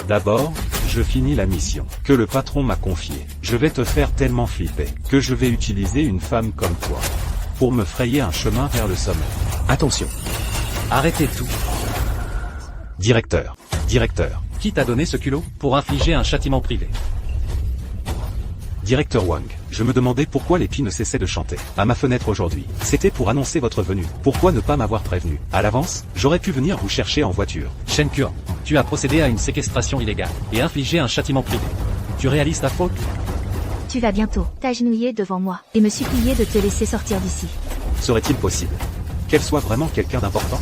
D'abord, je finis la mission que le patron m'a confiée. Je vais te faire tellement flipper que je vais utiliser une femme comme toi pour me frayer un chemin vers le sommet. Attention. Arrêtez tout. Directeur, Qui t'a donné ce culot pour infliger un châtiment privé? Directeur Wang, je me demandais pourquoi les pies ne cessaient de chanter à ma fenêtre aujourd'hui. C'était pour annoncer votre venue. Pourquoi ne pas m'avoir prévenu à l'avance? J'aurais pu venir vous chercher en voiture. Shen Kuan, tu as procédé à une séquestration illégale et infligé un châtiment privé. Tu réalises ta faute? Tu vas bientôt t'agenouiller devant moi et me supplier de te laisser sortir d'ici. Serait-il possible qu'elle soit vraiment quelqu'un d'important?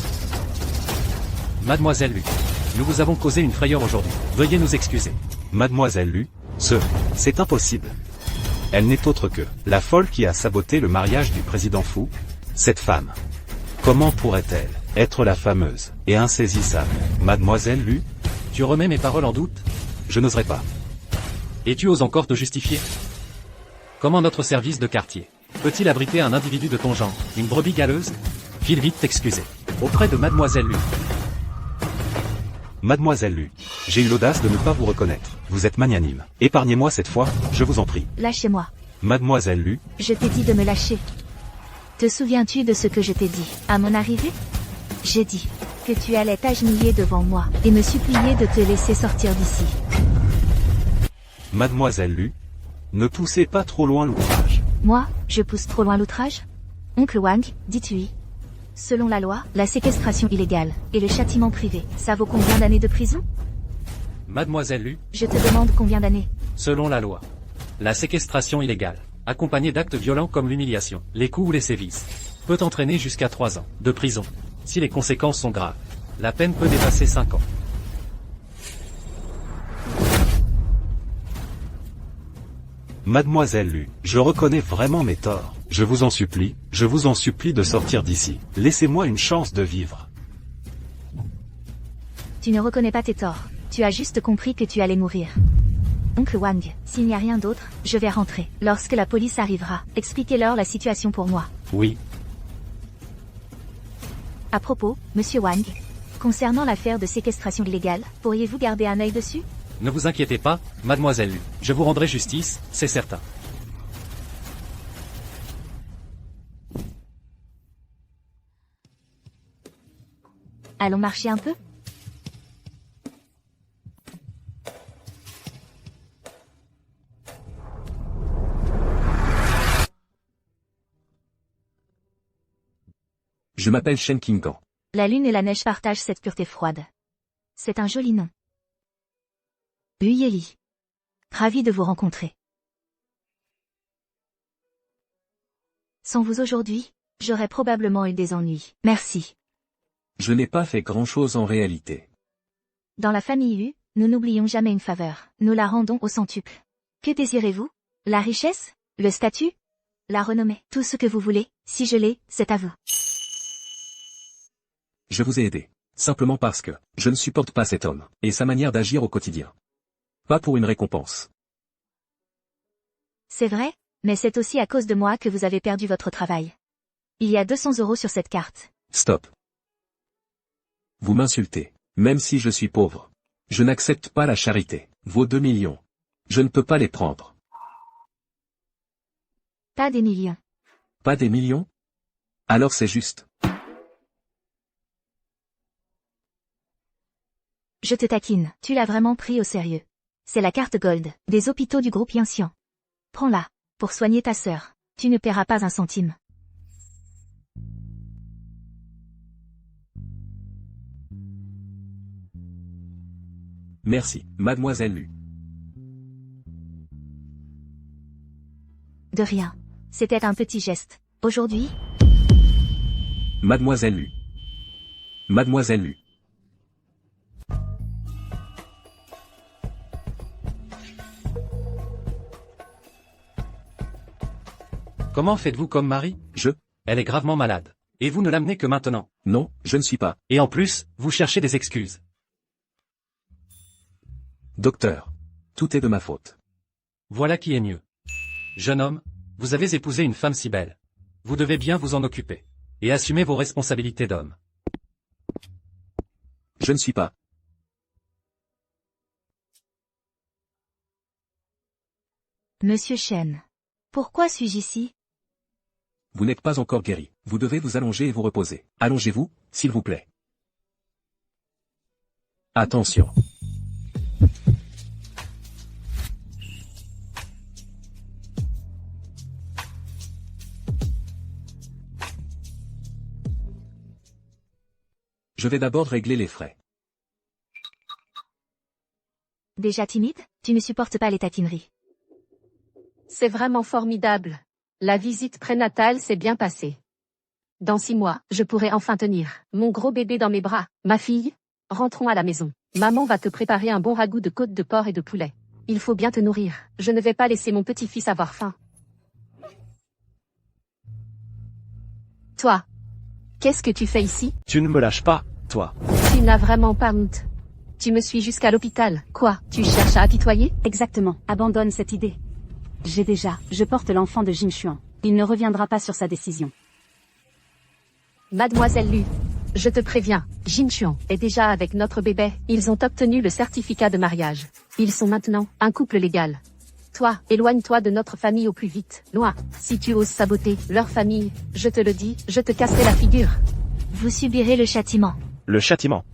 Mademoiselle Lu, nous vous avons causé une frayeur aujourd'hui. Veuillez nous excuser. Mademoiselle Lu, c'est impossible. Elle n'est autre que la folle qui a saboté le mariage du président Fu. Cette femme. Comment pourrait-elle être la fameuse et insaisissable Mademoiselle Lu? Tu remets mes paroles en doute? Je n'oserais pas. Et tu oses encore te justifier? Comment notre service de quartier peut-il abriter un individu de ton genre, une brebis galeuse? File vite t'excuser. Auprès de Mademoiselle Lu. Mademoiselle Lu, j'ai eu l'audace de ne pas vous reconnaître. Vous êtes magnanime. Épargnez-moi cette fois, je vous en prie. Lâchez-moi. Mademoiselle Lu. Je t'ai dit de me lâcher. Te souviens-tu de ce que je t'ai dit à mon arrivée? J'ai dit que tu allais t'agenouiller devant moi et me supplier de te laisser sortir d'ici. Mademoiselle Lu, ne poussez pas trop loin l'outrage. Moi, je pousse trop loin l'outrage? Oncle Wang, dis-tu? Selon la loi, la séquestration illégale et le châtiment privé, ça vaut combien d'années de prison? Mademoiselle Lu. Je te demande combien d'années? Selon la loi, la séquestration illégale, accompagnée d'actes violents comme l'humiliation, les coups ou les sévices, peut entraîner jusqu'à 3 ans de prison. Si les conséquences sont graves, la peine peut dépasser 5 ans. Mademoiselle Lu, je reconnais vraiment mes torts. Je vous en supplie de sortir d'ici. Laissez-moi une chance de vivre. Tu ne reconnais pas tes torts. Tu as juste compris que tu allais mourir. Oncle Wang, s'il n'y a rien d'autre, je vais rentrer. Lorsque la police arrivera, expliquez-leur la situation pour moi. Oui. À propos, Monsieur Wang, concernant l'affaire de séquestration illégale, pourriez-vous garder un œil dessus? Ne vous inquiétez pas, Mademoiselle Lu. Je vous rendrai justice, c'est certain. Allons marcher un peu? Je m'appelle Shen Qinggan. La lune et la neige partagent cette pureté froide. C'est un joli nom. Uyeli. Ravi de vous rencontrer. Sans vous aujourd'hui, j'aurais probablement eu des ennuis. Merci. Je n'ai pas fait grand-chose en réalité. Dans la famille U, nous n'oublions jamais une faveur. Nous la rendons au centuple. Que désirez-vous? La richesse? Le statut? La renommée? Tout ce que vous voulez, si je l'ai, c'est à vous. Je vous ai aidé. Simplement parce que je ne supporte pas cet homme et sa manière d'agir au quotidien. Pas pour une récompense. C'est vrai, mais c'est aussi à cause de moi que vous avez perdu votre travail. Il y a 200 € sur cette carte. Stop. Vous m'insultez. Même si je suis pauvre. Je n'accepte pas la charité. Vos 2 millions. Je ne peux pas les prendre. Pas des millions. Pas des millions? Alors c'est juste. Je te taquine, tu l'as vraiment pris au sérieux. C'est la carte Gold, des hôpitaux du groupe Yanxian. Prends-la, pour soigner ta sœur. Tu ne paieras pas un centime. Merci, mademoiselle Lu. De rien. C'était un petit geste. Aujourd'hui? Mademoiselle Lu. Mademoiselle Lu. Comment faites-vous comme Marie? Elle est gravement malade. Et vous ne l'amenez que maintenant. Non, je ne suis pas. Et en plus, vous cherchez des excuses. Docteur. Tout est de ma faute. Voilà qui est mieux. Jeune homme, vous avez épousé une femme si belle. Vous devez bien vous en occuper. Et assumer vos responsabilités d'homme. Je ne suis pas. Monsieur Chen. Pourquoi suis-je ici? Vous n'êtes pas encore guéri. Vous devez vous allonger et vous reposer. Allongez-vous, s'il vous plaît. Attention. Je vais d'abord régler les frais. Déjà timide? Tu ne supportes pas les taquineries. C'est vraiment formidable. La visite prénatale s'est bien passée. Dans 6 mois, je pourrai enfin tenir mon gros bébé dans mes bras. Ma fille, rentrons à la maison. Maman va te préparer un bon ragoût de côte de porc et de poulet. Il faut bien te nourrir. Je ne vais pas laisser mon petit-fils avoir faim. Toi, qu'est-ce que tu fais ici? Tu ne me lâches pas, toi. Tu n'as vraiment pas honte. Tu me suis jusqu'à l'hôpital. Quoi? Tu cherches à apitoyer? Exactement. Abandonne cette idée. Je porte l'enfant de Jin Xuan. Il ne reviendra pas sur sa décision. Mademoiselle Lu, je te préviens, Jin Xuan est déjà avec notre bébé. Ils ont obtenu le certificat de mariage. Ils sont maintenant un couple légal. Toi, éloigne-toi de notre famille au plus vite. Loin. Si tu oses saboter leur famille, je te le dis, je te casserai la figure. Vous subirez le châtiment. Le châtiment.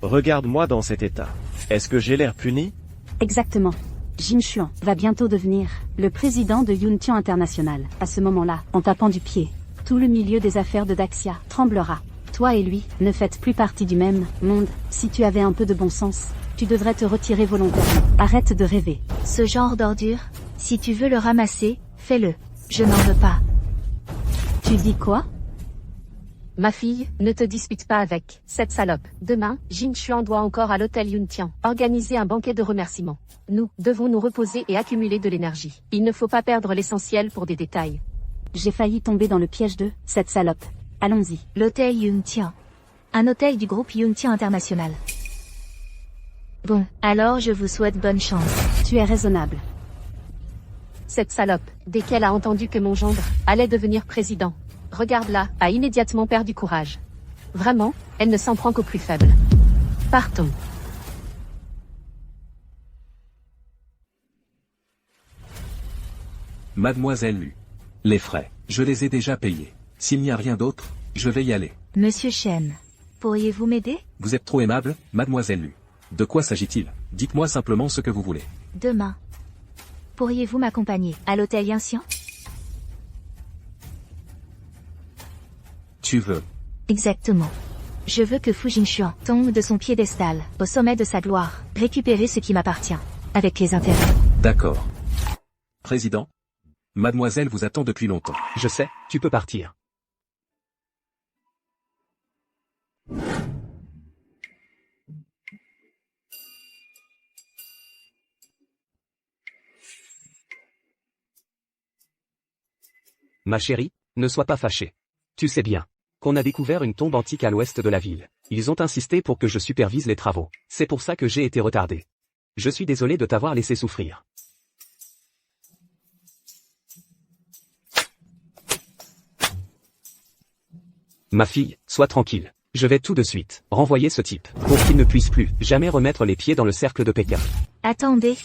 Regarde-moi dans cet état. Est-ce que j'ai l'air puni? Exactement. Jin Xuan va bientôt devenir le président de Yuntian International. À ce moment-là, en tapant du pied, tout le milieu des affaires de Daxia tremblera. Toi et lui ne faites plus partie du même monde. Si tu avais un peu de bon sens, tu devrais te retirer volontairement. Arrête de rêver. Ce genre d'ordure, si tu veux le ramasser, fais-le. Je n'en veux pas. Tu dis quoi? Ma fille, ne te dispute pas avec cette salope. Demain, Jin Xuan doit encore à l'hôtel Yuntian organiser un banquet de remerciements. Nous devons nous reposer et accumuler de l'énergie. Il ne faut pas perdre l'essentiel pour des détails. J'ai failli tomber dans le piège de cette salope. Allons-y. L'hôtel Yuntian. Un hôtel du groupe Yuntian International. Bon, alors je vous souhaite bonne chance. Tu es raisonnable. Cette salope, dès qu'elle a entendu que mon gendre allait devenir président, regarde-la, a immédiatement perdu courage. Vraiment, elle ne s'en prend qu'aux plus faibles. Partons. Mademoiselle Lu. Les frais, je les ai déjà payés. S'il n'y a rien d'autre, je vais y aller. Monsieur Chen, pourriez-vous m'aider? Vous êtes trop aimable, mademoiselle Lu. De quoi s'agit-il? Dites-moi simplement ce que vous voulez. Demain. Pourriez-vous m'accompagner à l'hôtel Yanxian? Tu veux? Exactement. Je veux que Fu Jingxuan tombe de son piédestal, au sommet de sa gloire, récupérer ce qui m'appartient. avec les intérêts. D'accord. Président? Mademoiselle vous attend depuis longtemps. Je sais, tu peux partir. Ma chérie, ne sois pas fâchée. Tu sais bien qu'on a découvert une tombe antique à l'ouest de la ville. Ils ont insisté pour que je supervise les travaux. C'est pour ça que j'ai été retardé. Je suis désolé de t'avoir laissé souffrir. Ma fille, sois tranquille. Je vais tout de suite renvoyer ce type pour qu'il ne puisse plus jamais remettre les pieds dans le cercle de Pékin. Attendez.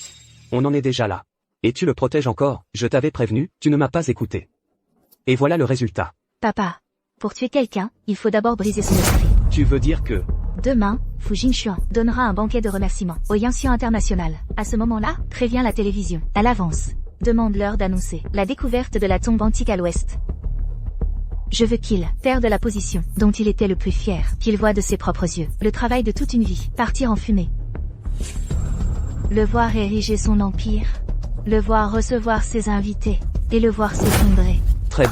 On en est déjà là. Et tu le protèges encore, je t'avais prévenu, tu ne m'as pas écouté. Et voilà le résultat. Papa, pour tuer quelqu'un, il faut d'abord briser son esprit. Tu veux dire que... Demain, Fu Jingxuan donnera un banquet de remerciements au Yanxian International. À ce moment-là, préviens la télévision, à l'avance. Demande-leur d'annoncer la découverte de la tombe antique à l'ouest. Je veux qu'il perde la position dont il était le plus fier, qu'il voie de ses propres yeux le travail de toute une vie partir en fumée. Le voir ériger son empire, le voir recevoir ses invités, et le voir s'effondrer. Très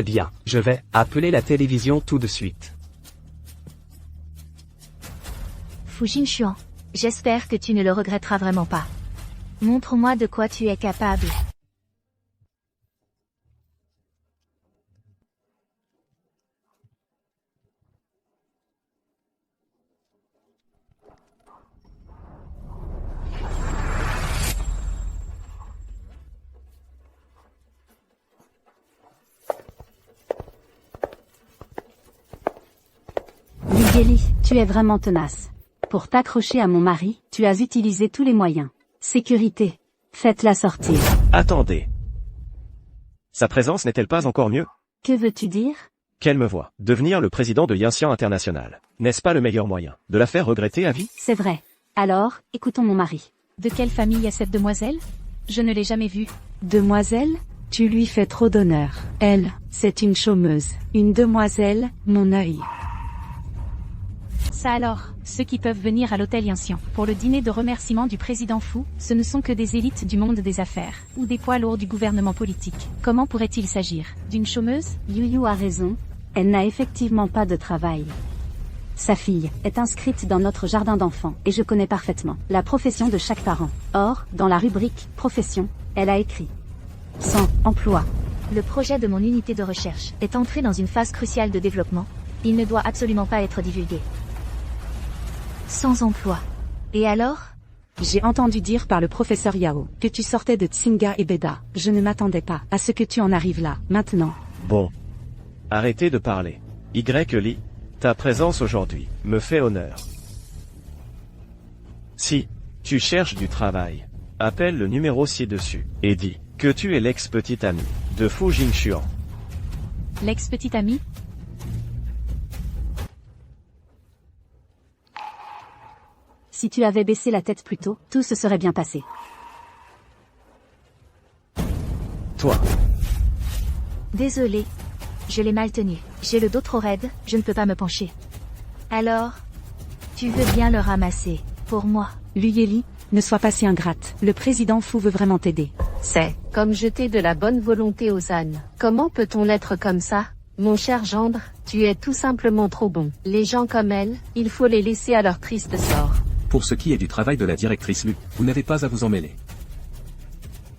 bien, je vais appeler la télévision tout de suite. Fu Jingxuan, j'espère que tu ne le regretteras vraiment pas. Montre-moi de quoi tu es capable. Li, tu es vraiment tenace. Pour t'accrocher à mon mari, tu as utilisé tous les moyens. Sécurité. Faites-la sortir. Attendez. Sa présence n'est-elle pas encore mieux? Que veux-tu dire? Qu'elle me voie devenir le président de Yanxian International. N'est-ce pas le meilleur moyen de la faire regretter à vie? C'est vrai. Alors, écoutons mon mari. De quelle famille est cette demoiselle? Je ne l'ai jamais vue. Demoiselle? Tu lui fais trop d'honneur. Elle, c'est une chômeuse. Une demoiselle, mon œil. Ça alors, ceux qui peuvent venir à l'hôtel Yanxian pour le dîner de remerciement du président Fu, ce ne sont que des élites du monde des affaires, ou des poids lourds du gouvernement politique. Comment pourrait-il s'agir d'une chômeuse? Yu a raison, elle n'a effectivement pas de travail. Sa fille est inscrite dans notre jardin d'enfants, et je connais parfaitement la profession de chaque parent. Or, dans la rubrique « Profession », elle a écrit « Sans emploi ». Le projet de mon unité de recherche est entré dans une phase cruciale de développement. Il ne doit absolument pas être divulgué. Sans emploi. Et alors? J'ai entendu dire par le professeur Yao que tu sortais de Tsinga et Beda. Je ne m'attendais pas à ce que tu en arrives là, maintenant. Bon. Arrêtez de parler. Li, ta présence aujourd'hui me fait honneur. Si tu cherches du travail, appelle le numéro ci-dessus et dis que tu es l'ex-petite amie de Fu Jingxuan. L'ex-petite amie? Si tu avais baissé la tête plus tôt, tout se serait bien passé. Toi. Désolé. Je l'ai mal tenu. J'ai le dos trop raide, je ne peux pas me pencher. Alors, tu veux bien le ramasser, pour moi? Li, ne sois pas si ingrate. Le président Fu veut vraiment t'aider. C'est comme jeter de la bonne volonté aux ânes. Comment peut-on l'être comme ça? Mon cher gendre, tu es tout simplement trop bon. Les gens comme elle, il faut les laisser à leur triste sort. Pour ce qui est du travail de la directrice Lu, vous n'avez pas à vous en mêler.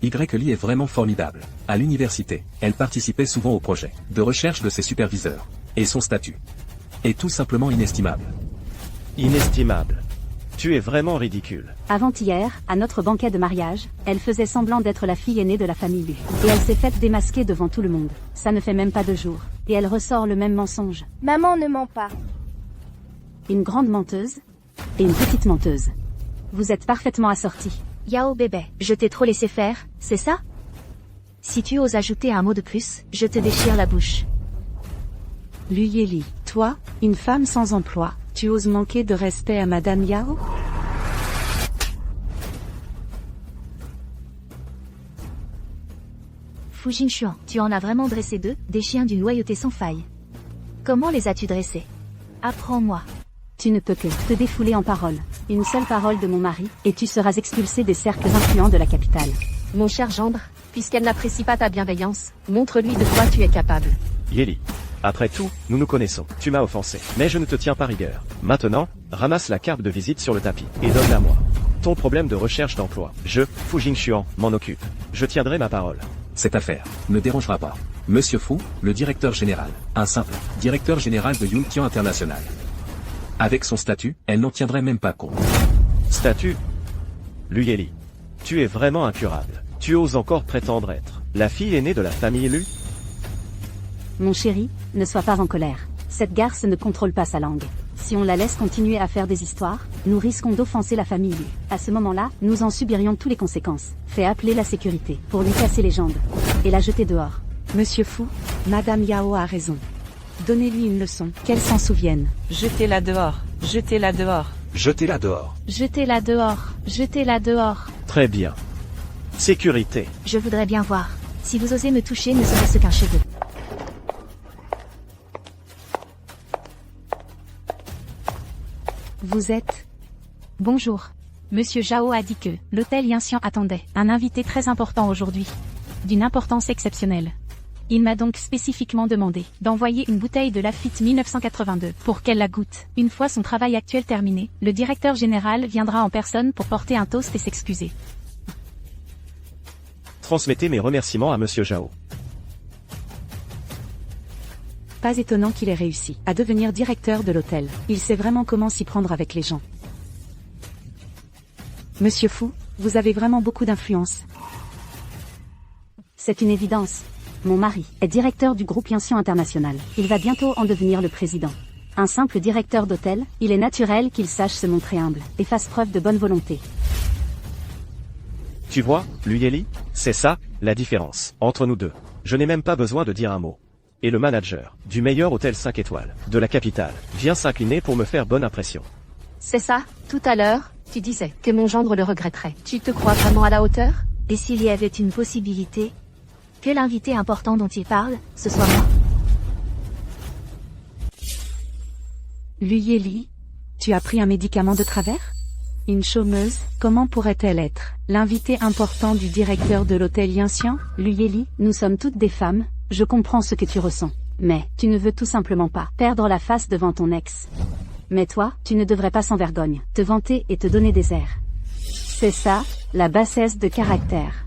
Li est vraiment formidable. À l'université, elle participait souvent au projet de recherche de ses superviseurs. Et son statut est tout simplement inestimable. Inestimable. Tu es vraiment ridicule. Avant-hier, à notre banquet de mariage, elle faisait semblant d'être la fille aînée de la famille Lu. Et elle s'est faite démasquer devant tout le monde. Ça ne fait même pas 2 jours. Et elle ressort le même mensonge. Maman ne ment pas. Une grande menteuse et une petite menteuse. Vous êtes parfaitement assortis. Yao bébé, je t'ai trop laissé faire, c'est ça? Si tu oses ajouter un mot de plus, je te déchire la bouche. Li, toi, une femme sans emploi, tu oses manquer de respect à Madame Yao? Fu Jingxuan, tu en as vraiment dressé 2, des chiens d'une loyauté sans faille. Comment les as-tu dressés? Apprends-moi. Tu ne peux que te défouler en paroles. Une seule parole de mon mari, et tu seras expulsé des cercles influents de la capitale. Mon cher gendre, puisqu'elle n'apprécie pas ta bienveillance, montre-lui de quoi tu es capable. Yeli. Après tout, nous nous connaissons. Tu m'as offensé, mais je ne te tiens pas rigueur. Maintenant, ramasse la carte de visite sur le tapis, et donne-la moi. Ton problème de recherche d'emploi, Fu Jingxuan, m'en occupe. Je tiendrai ma parole. Cette affaire ne dérangera pas Monsieur Fu, le directeur général, un simple directeur général de Yunqian International. Avec son statut, elle n'en tiendrait même pas compte. Statut? Lu Yeli. Tu es vraiment incurable. Tu oses encore prétendre être la fille aînée de la famille Lu? Mon chéri, ne sois pas en colère. Cette garce ne contrôle pas sa langue. Si on la laisse continuer à faire des histoires, nous risquons d'offenser la famille Lu. À ce moment-là, nous en subirions toutes les conséquences. Fais appeler la sécurité, pour lui casser les jambes. Et la jeter dehors. Monsieur Fu, Madame Yao a raison. Donnez-lui une leçon, qu'elle s'en souvienne. Jetez-la dehors. Jetez-la dehors. Jetez-la dehors. Jetez-la dehors. Jetez-la dehors. Très bien. Sécurité. Je voudrais bien voir. Si vous osez me toucher, ne serait-ce qu'un cheveu. Vous êtes... Bonjour. Monsieur Zhao a dit que l'hôtel Yinxian attendait un invité très important aujourd'hui. D'une importance exceptionnelle. Il m'a donc spécifiquement demandé d'envoyer une bouteille de Lafite 1982 pour qu'elle la goûte. Une fois son travail actuel terminé, le directeur général viendra en personne pour porter un toast et s'excuser. Transmettez mes remerciements à Monsieur Zhao. Pas étonnant qu'il ait réussi à devenir directeur de l'hôtel. Il sait vraiment comment s'y prendre avec les gens. Monsieur Fu, vous avez vraiment beaucoup d'influence. C'est une évidence. Mon mari est directeur du groupe Yinxian International. Il va bientôt en devenir le président. Un simple directeur d'hôtel, il est naturel qu'il sache se montrer humble et fasse preuve de bonne volonté. Tu vois, Lu Yeli, c'est ça, la différence entre nous deux. Je n'ai même pas besoin de dire un mot. Et le manager du meilleur hôtel 5 étoiles de la capitale vient s'incliner pour me faire bonne impression. C'est ça, tout à l'heure, tu disais que mon gendre le regretterait. Tu te crois vraiment à la hauteur? Et s'il y avait une possibilité que l'invité important dont il parle, ce soit moi? Lu Yeli, tu as pris un médicament de travers? Une chômeuse, comment pourrait-elle être l'invité important du directeur de l'hôtel Yinxian? Lu Yeli, nous sommes toutes des femmes, je comprends ce que tu ressens. Mais, tu ne veux tout simplement pas perdre la face devant ton ex. Mais toi, tu ne devrais pas sans vergogne te vanter et te donner des airs. C'est ça, la bassesse de caractère.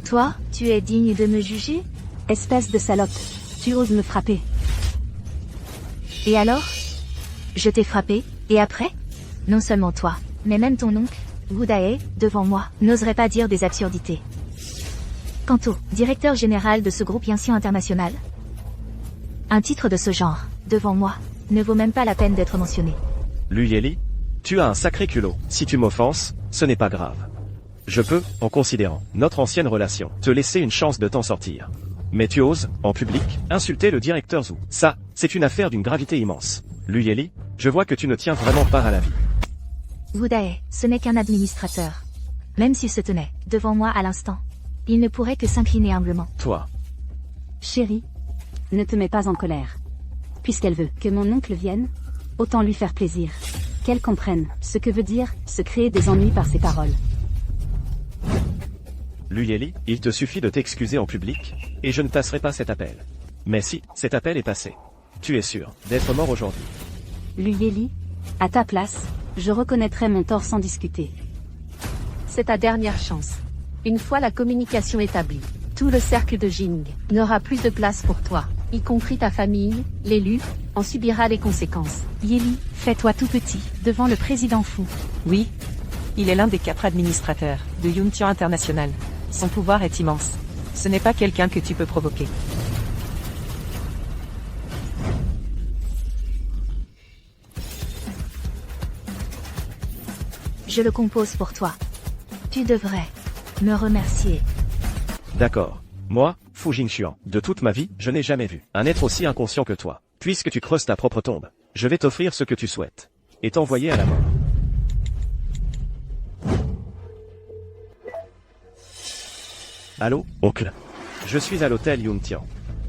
Toi, tu es digne de me juger? Espèce de salope, tu oses me frapper. Et alors? Je t'ai frappé, et après? Non seulement toi, mais même ton oncle, Wu Dae, devant moi, n'oserait pas dire des absurdités. Quant au directeur général de ce groupe Yinxian International, un titre de ce genre, devant moi, ne vaut même pas la peine d'être mentionné. Lu Yeli, tu as un sacré culot. Si tu m'offenses, ce n'est pas grave. Je peux, en considérant notre ancienne relation, te laisser une chance de t'en sortir. Mais tu oses, en public, insulter le directeur Zhu. Ça, c'est une affaire d'une gravité immense. Lu Yeli, je vois que tu ne tiens vraiment pas à la vie. Wu Dae, ce n'est qu'un administrateur. Même s'il se tenait devant moi à l'instant, il ne pourrait que s'incliner humblement. Toi. Chérie, ne te mets pas en colère. Puisqu'elle veut que mon oncle vienne, autant lui faire plaisir. Qu'elle comprenne ce que veut dire se créer des ennuis par ses paroles. Lu Yeli, il te suffit de t'excuser en public, et je ne passerai pas cet appel. Mais si, cet appel est passé. Tu es sûr d'être mort aujourd'hui. Lu Yeli, à ta place, je reconnaîtrai mon tort sans discuter. C'est ta dernière chance. Une fois la communication établie, tout le cercle de Jing n'aura plus de place pour toi, y compris ta famille, l'élu, en subira les conséquences. Yeli, fais-toi tout petit, devant le président Fu. Oui. Il est l'un des 4 administrateurs de Yunqian International. Son pouvoir est immense. Ce n'est pas quelqu'un que tu peux provoquer. Je le compose pour toi. Tu devrais me remercier. D'accord. Moi, Fu Jingxuan, de toute ma vie, je n'ai jamais vu un être aussi inconscient que toi. Puisque tu creuses ta propre tombe, je vais t'offrir ce que tu souhaites. Et t'envoyer à la mort. Allô, oncle. Je suis à l'hôtel Yuntian.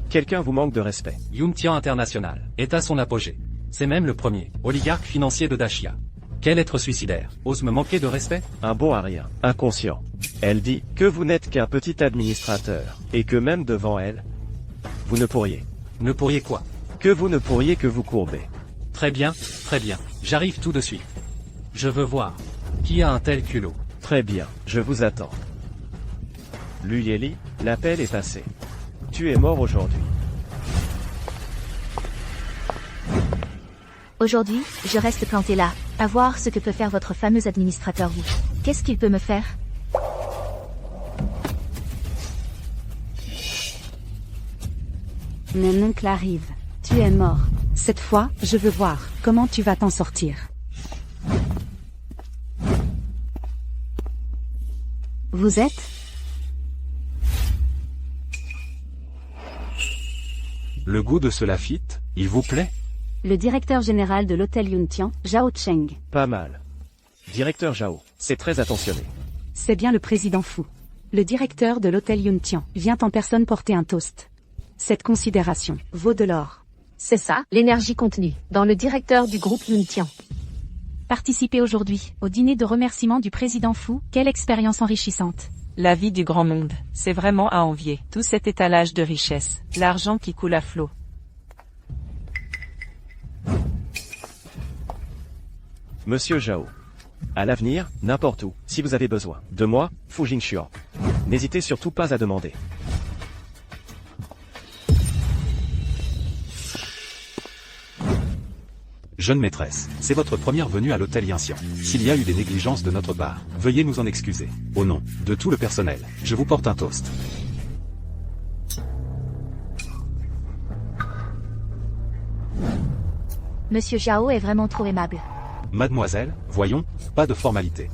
Quelqu'un vous manque de respect. Yuntian International est à son apogée. C'est même le premier oligarque financier de Dashia. Quel être suicidaire ose me manquer de respect? Un bon à rien, inconscient. Elle dit que vous n'êtes qu'un petit administrateur, et que même devant elle, vous ne pourriez. Ne pourriez quoi? Que vous ne pourriez que vous courber. Très bien, j'arrive tout de suite. Je veux voir. Qui a un tel culot? Très bien, je vous attends. Luyeli, l'appel est passé. Tu es mort aujourd'hui. Aujourd'hui, je reste planté là, à voir ce que peut faire votre fameux administrateur vous. Qu'est-ce qu'il peut me faire? Mon oncle arrive. Tu es mort. Cette fois, je veux voir comment tu vas t'en sortir. Vous êtes? Le goût de ce Lafitte, il vous plaît? Le directeur général de l'hôtel Yuntian, Zhao Cheng. Pas mal. Directeur Zhao, c'est très attentionné. C'est bien le président Fou. Le directeur de l'hôtel Yuntian vient en personne porter un toast. Cette considération vaut de l'or. C'est ça, l'énergie contenue, dans le directeur du groupe Yuntian. Participez aujourd'hui au dîner de remerciement du président Fou, quelle expérience enrichissante. La vie du grand monde, c'est vraiment à envier. Tout cet étalage de richesse, l'argent qui coule à flot. Monsieur Zhao. À l'avenir, n'importe où, si vous avez besoin de moi, Fu Jingxuan. N'hésitez surtout pas à demander. Jeune maîtresse, c'est votre première venue à l'hôtel Yuntian. S'il y a eu des négligences de notre part, veuillez nous en excuser. Au nom de tout le personnel, je vous porte un toast. Monsieur Zhao est vraiment trop aimable. Mademoiselle, voyons, pas de formalité.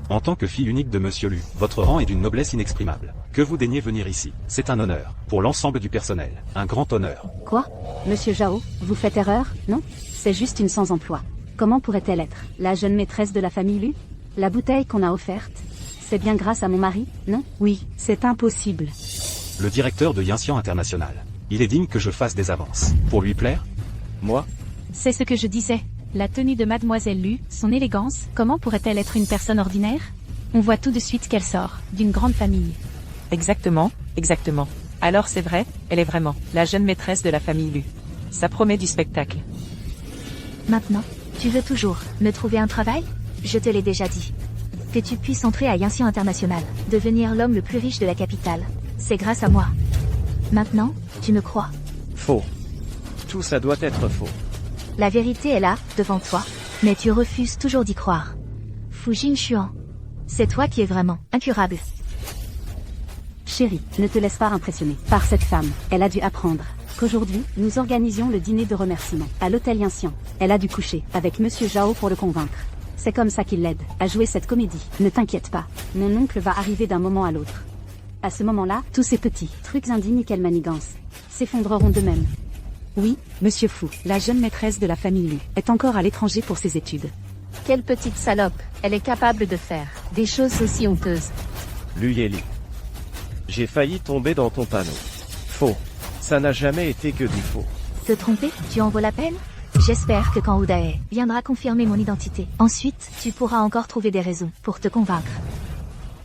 En tant que fille unique de Monsieur Lu, votre rang est d'une noblesse inexprimable. Que vous daignez venir ici, c'est un honneur. Pour l'ensemble du personnel, un grand honneur. Quoi? Monsieur Zhao, vous faites erreur, non? C'est juste une sans-emploi. Comment pourrait-elle être la jeune maîtresse de la famille Lu? La bouteille qu'on a offerte, c'est bien grâce à mon mari, non? Oui, c'est impossible. Le directeur de Yuntian International. Il est digne que je fasse des avances. Pour lui plaire? Moi? C'est ce que je disais. La tenue de Mademoiselle Lu, son élégance, comment pourrait-elle être une personne ordinaire? On voit tout de suite qu'elle sort d'une grande famille. Exactement. Alors c'est vrai, elle est vraiment la jeune maîtresse de la famille Lu. Ça promet du spectacle. Maintenant, tu veux toujours me trouver un travail? Je te l'ai déjà dit. Que tu puisses entrer à Yuntian International, devenir l'homme le plus riche de la capitale. C'est grâce à moi. Maintenant, tu me crois? Faux. Tout ça doit être faux. La vérité est là, devant toi, mais tu refuses toujours d'y croire. Fu Jingxuan. C'est toi qui es vraiment incurable. Chérie, ne te laisse pas impressionner par cette femme. Elle a dû apprendre qu'aujourd'hui, nous organisions le dîner de remerciement à l'hôtel Yuntian. Elle a dû coucher avec Monsieur Zhao pour le convaincre. C'est comme ça qu'il l'aide à jouer cette comédie. Ne t'inquiète pas, mon oncle va arriver d'un moment à l'autre. À ce moment-là, tous ces petits trucs indignes qu'elle manigance s'effondreront d'eux-mêmes. Oui, Monsieur Fou, la jeune maîtresse de la famille Lu, est encore à l'étranger pour ses études. Quelle petite salope, elle est capable de faire des choses aussi honteuses. Luyeli. J'ai failli tomber dans ton panneau. Faux. Ça n'a jamais été que du faux. Te tromper, tu en vaut la peine? J'espère que quand Udae viendra confirmer mon identité, ensuite, tu pourras encore trouver des raisons pour te convaincre.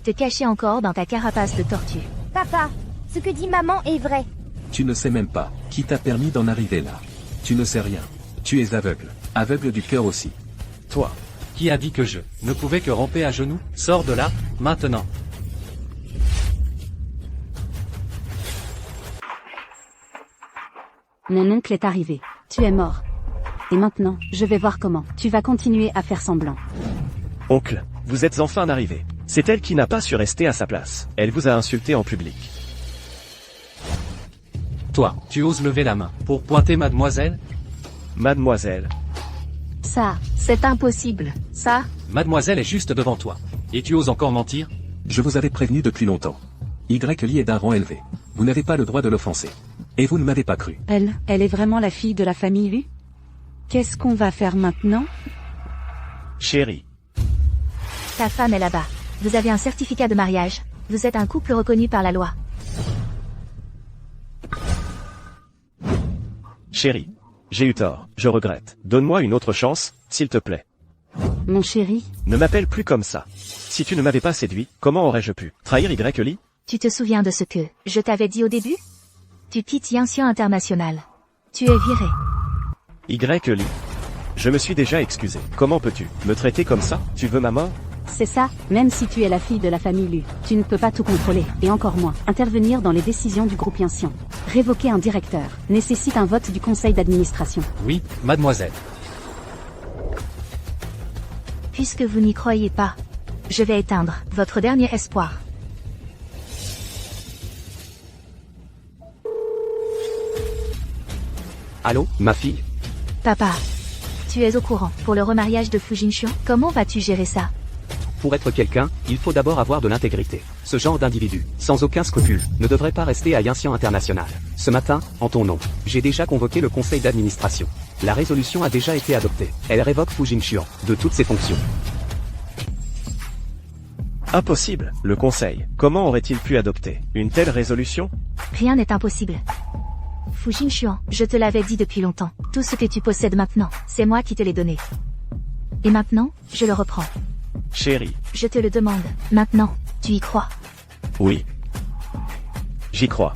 Te cacher encore dans ta carapace de tortue. Papa, ce que dit maman est vrai. Tu ne sais même pas qui t'a permis d'en arriver là. Tu ne sais rien. Tu es aveugle. Aveugle du cœur aussi. Toi. Qui a dit que je ne pouvais que ramper à genoux? Sors de là, maintenant. Mon oncle est arrivé. Tu es mort. Et maintenant, je vais voir comment tu vas continuer à faire semblant. Oncle, vous êtes enfin arrivé. C'est elle qui n'a pas su rester à sa place. Elle vous a insulté en public. Toi, tu oses lever la main pour pointer mademoiselle? Mademoiselle. Ça, c'est impossible. Ça, Mademoiselle est juste devant toi. Et tu oses encore mentir? Je vous avais prévenu depuis longtemps. Li est d'un rang élevé. Vous n'avez pas le droit de l'offenser. Et vous ne m'avez pas cru. Elle est vraiment la fille de la famille Lu? Qu'est-ce qu'on va faire maintenant? Chérie. ta femme est là-bas. Vous avez un certificat de mariage. Vous êtes un couple reconnu par la loi. Chérie. J'ai eu tort, je regrette. Donne-moi une autre chance, s'il te plaît. Mon chéri, Ne m'appelle plus comme ça. Si tu ne m'avais pas séduit, comment aurais-je pu trahir Y. Tu te souviens de ce que je t'avais dit au début? Tu quittes Yinxian International. Tu es viré. Y. Je me suis déjà excusé. Comment peux-tu me traiter comme ça? Tu veux ma mort? c'est ça, même si tu es la fille de la famille Lu, tu ne peux pas tout contrôler, et encore moins, intervenir dans les décisions du groupe Yinxian. Révoquer un directeur nécessite un vote du conseil d'administration. Oui, mademoiselle. Puisque vous n'y croyez pas, je vais éteindre votre dernier espoir. Allô, ma fille? Papa, tu es au courant pour le remariage de Fu Jinxian? Comment vas-tu gérer ça? Pour être quelqu'un, il faut d'abord avoir de l'intégrité. Ce genre d'individu, sans aucun scrupule, ne devrait pas rester à Yinxian International. Ce matin, en ton nom, j'ai déjà convoqué le conseil d'administration. La résolution a déjà été adoptée. Elle révoque Fu Jinxian de toutes ses fonctions. Impossible, le conseil. Comment aurait-il pu adopter une telle résolution? Rien n'est impossible. Fu Jinxian, je te l'avais dit depuis longtemps. Tout ce que tu possèdes maintenant, c'est moi qui te l'ai donné. Et maintenant, je le reprends. Chérie. Je te le demande. Maintenant, tu y crois? Oui. J'y crois.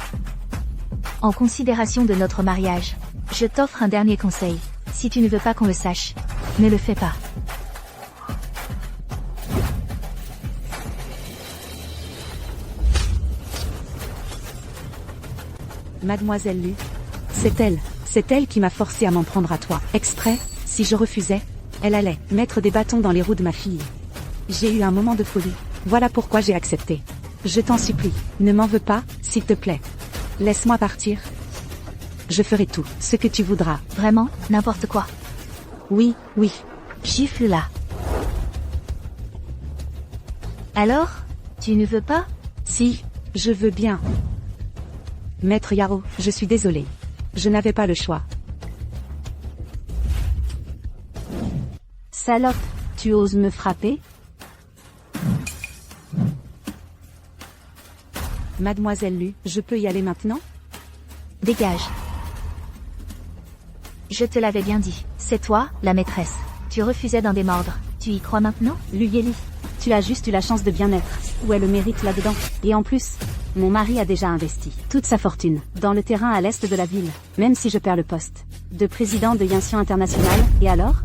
En considération de notre mariage, je t'offre un dernier conseil. Si tu ne veux pas qu'on le sache, ne le fais pas. Mademoiselle Lu. C'est elle qui m'a forcé à m'en prendre à toi. Exprès, si je refusais, elle allait mettre des bâtons dans les roues de ma fille. J'ai eu un moment de folie. Voilà pourquoi j'ai accepté. Je t'en supplie, ne m'en veux pas, s'il te plaît. Laisse-moi partir. Je ferai tout, ce que tu voudras. Vraiment, n'importe quoi. Oui. Gifle-la. Alors, tu ne veux pas? Si, je veux bien. Maître Yaro, je suis désolée. Je n'avais pas le choix. Salope, tu oses me frapper? Mademoiselle Lu, je peux y aller maintenant? Dégage. Je te l'avais bien dit. C'est toi, la maîtresse. Tu refusais d'en démordre. Tu y crois maintenant? Lu Yeli, tu as juste eu la chance de bien être. Où est le mérite là-dedans? Et en plus, mon mari a déjà investi toute sa fortune dans le terrain à l'est de la ville, même si je perds le poste de président de Yinxian International, et alors?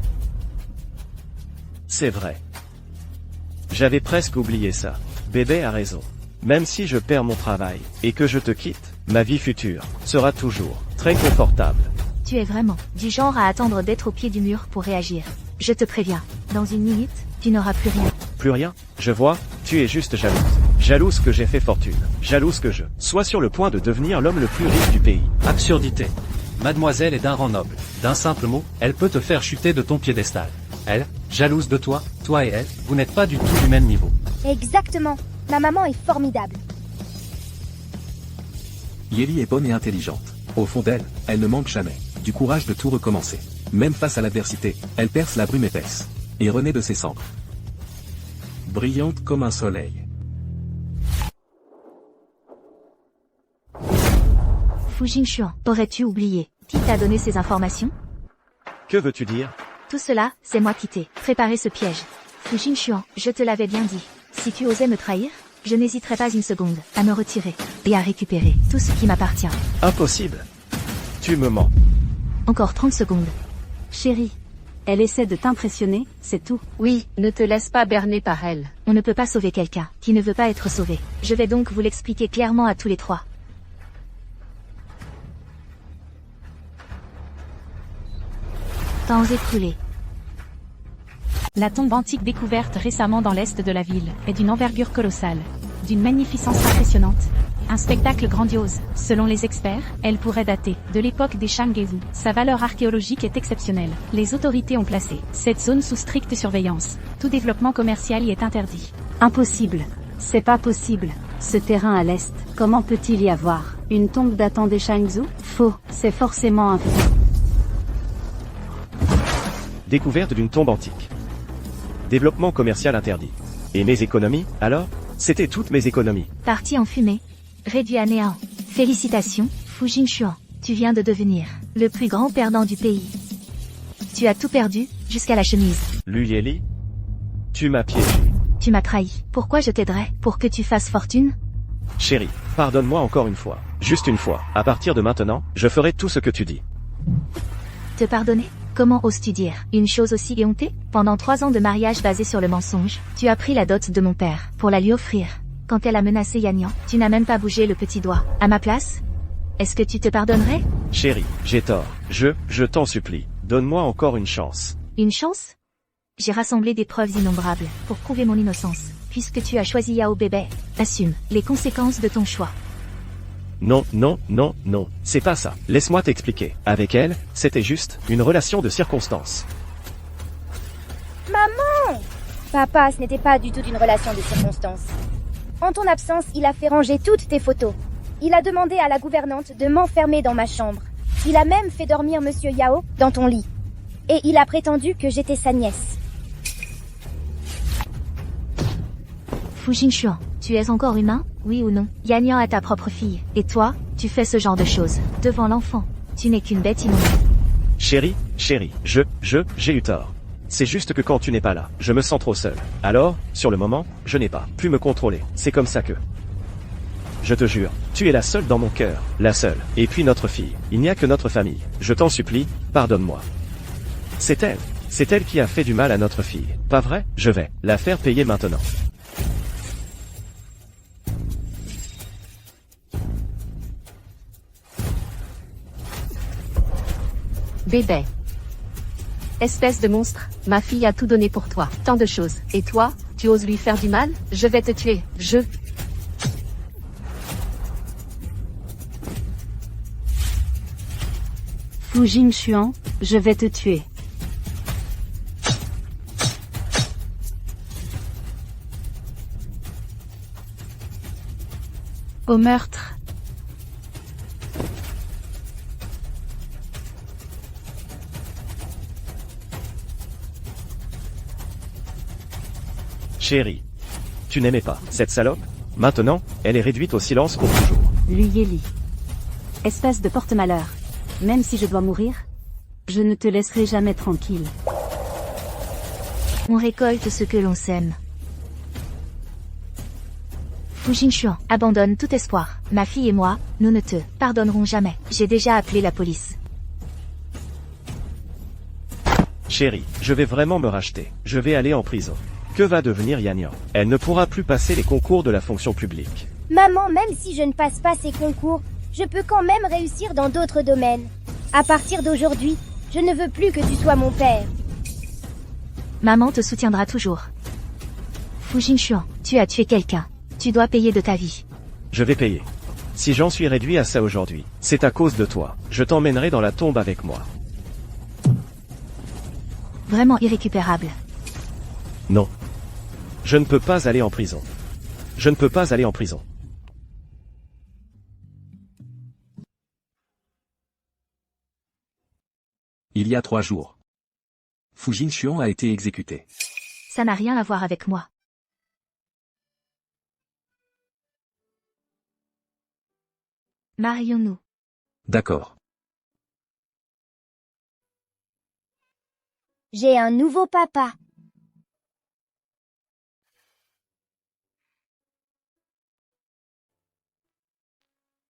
C'est vrai. J'avais presque oublié ça. Bébé a raison. Même si je perds mon travail, et que je te quitte, ma vie future sera toujours très confortable. Tu es vraiment du genre à attendre d'être au pied du mur pour réagir. Je te préviens, dans une minute, tu n'auras plus rien. Plus rien? Je vois, tu es juste jalouse. Jalouse que j'ai fait fortune. Jalouse que je sois sur le point de devenir l'homme le plus riche du pays. Absurdité. Mademoiselle est d'un rang noble. D'un simple mot, elle peut te faire chuter de ton piédestal. Elle, jalouse de toi, toi et elle, vous n'êtes pas du tout du même niveau. Exactement. Ma maman est formidable. Yeli est bonne et intelligente. Au fond d'elle, elle ne manque jamais du courage de tout recommencer. Même face à l'adversité, elle perce la brume épaisse et renaît de ses cendres. Brillante comme un soleil. Fu Jinxian, aurais-tu oublié? Qui t'a donné ces informations? Que veux-tu dire? Tout cela, c'est moi qui t'ai préparé ce piège. Fu Jinxian, je te l'avais bien dit. Si tu osais me trahir, je n'hésiterai pas une seconde à me retirer et à récupérer tout ce qui m'appartient. Impossible. Tu me mens. Encore 30 secondes. Chérie, elle essaie de t'impressionner, c'est tout. Oui, ne te laisse pas berner par elle. On ne peut pas sauver quelqu'un qui ne veut pas être sauvé. Je vais donc vous l'expliquer clairement à tous les trois. Temps écoulé. La tombe antique découverte récemment dans l'est de la ville est d'une envergure colossale, d'une magnificence impressionnante. Un spectacle grandiose. Selon les experts, elle pourrait dater de l'époque des Shang et Wu. Sa valeur archéologique est exceptionnelle. Les autorités ont placé cette zone sous stricte surveillance. Tout développement commercial y est interdit. Impossible. C'est pas possible. Ce terrain à l'est, comment peut-il y avoir une tombe datant des Shangzhou? Faux, c'est forcément un faux. Découverte d'une tombe antique. Développement commercial interdit. Et mes économies, alors? C'était toutes mes économies. Parti en fumée. Réduit à néant. Félicitations, Fu Jinxian. Tu viens de devenir Le plus grand perdant du pays. Tu as tout perdu, jusqu'à la chemise. Luyeli, tu m'as piégé. Tu m'as trahi. Pourquoi je t'aiderais? Pour que tu fasses fortune? Chérie, pardonne-moi encore une fois. Juste une fois. À partir de maintenant, je ferai tout ce que tu dis. Te pardonner? Comment oses-tu dire une chose aussi éhontée? Pendant 3 ans de mariage basé sur le mensonge, tu as pris la dot de mon père, pour la lui offrir. Quand elle a menacé Yannian, tu n'as même pas bougé le petit doigt. À ma place? Est-ce que tu te pardonnerais? Chérie, j'ai tort. Je t'en supplie. Donne-moi encore une chance. Une chance? J'ai rassemblé des preuves innombrables, pour prouver mon innocence. Puisque tu as choisi Yao bébé, assume les conséquences de ton choix. Non, non, non, non. C'est pas ça. Laisse-moi t'expliquer. Avec elle, c'était juste une relation de circonstances. Maman! Papa, ce n'était pas du tout une relation de circonstances. En ton absence, il a fait ranger toutes tes photos. Il a demandé à la gouvernante de m'enfermer dans ma chambre. Il a même fait dormir Monsieur Yao dans ton lit. Et il a prétendu que j'étais sa nièce. Fu Jingxuan, tu es encore humain, oui ou non? Yannian a ta propre fille. Et toi, tu fais ce genre de choses, devant l'enfant. Tu n'es qu'une bête immonde. Chérie, j'ai eu tort. C'est juste que quand tu n'es pas là, je me sens trop seul. Alors, sur le moment, je n'ai pas pu me contrôler. C'est comme ça que... Je te jure, tu es la seule dans mon cœur. La seule. Et puis notre fille. Il n'y a que notre famille. Je t'en supplie, pardonne-moi. C'est elle qui a fait du mal à notre fille. Pas vrai? Je vais la faire payer maintenant. Bébé. Espèce de monstre, ma fille a tout donné pour toi. Tant de choses. Et toi, tu oses lui faire du mal? Je vais te tuer. Fu Jingxuan, je vais te tuer. Au meurtre. Chérie, tu n'aimais pas cette salope? Maintenant, elle est réduite au silence pour toujours. Luyeli. Espèce de porte-malheur. Même si je dois mourir, je ne te laisserai jamais tranquille. On récolte ce que l'on sème. Fu Jingxuan, abandonne tout espoir. Ma fille et moi, nous ne te pardonnerons jamais. J'ai déjà appelé la police. Chérie, je vais vraiment me racheter. Je vais aller en prison. Que va devenir Yannian? Elle ne pourra plus passer les concours de la fonction publique. Maman, même si je ne passe pas ces concours, je peux quand même réussir dans d'autres domaines. À partir d'aujourd'hui, je ne veux plus que tu sois mon père. Maman te soutiendra toujours. Fu Jingxuan, tu as tué quelqu'un. Tu dois payer de ta vie. Je vais payer. Si j'en suis réduit à ça aujourd'hui, c'est à cause de toi. Je t'emmènerai dans la tombe avec moi. Vraiment irrécupérable. Non. Je ne peux pas aller en prison. Je ne peux pas aller en prison. Il y a 3 jours. Fu Jingxuan a été exécuté. Ça n'a rien à voir avec moi. Marions-nous. D'accord. J'ai un nouveau papa.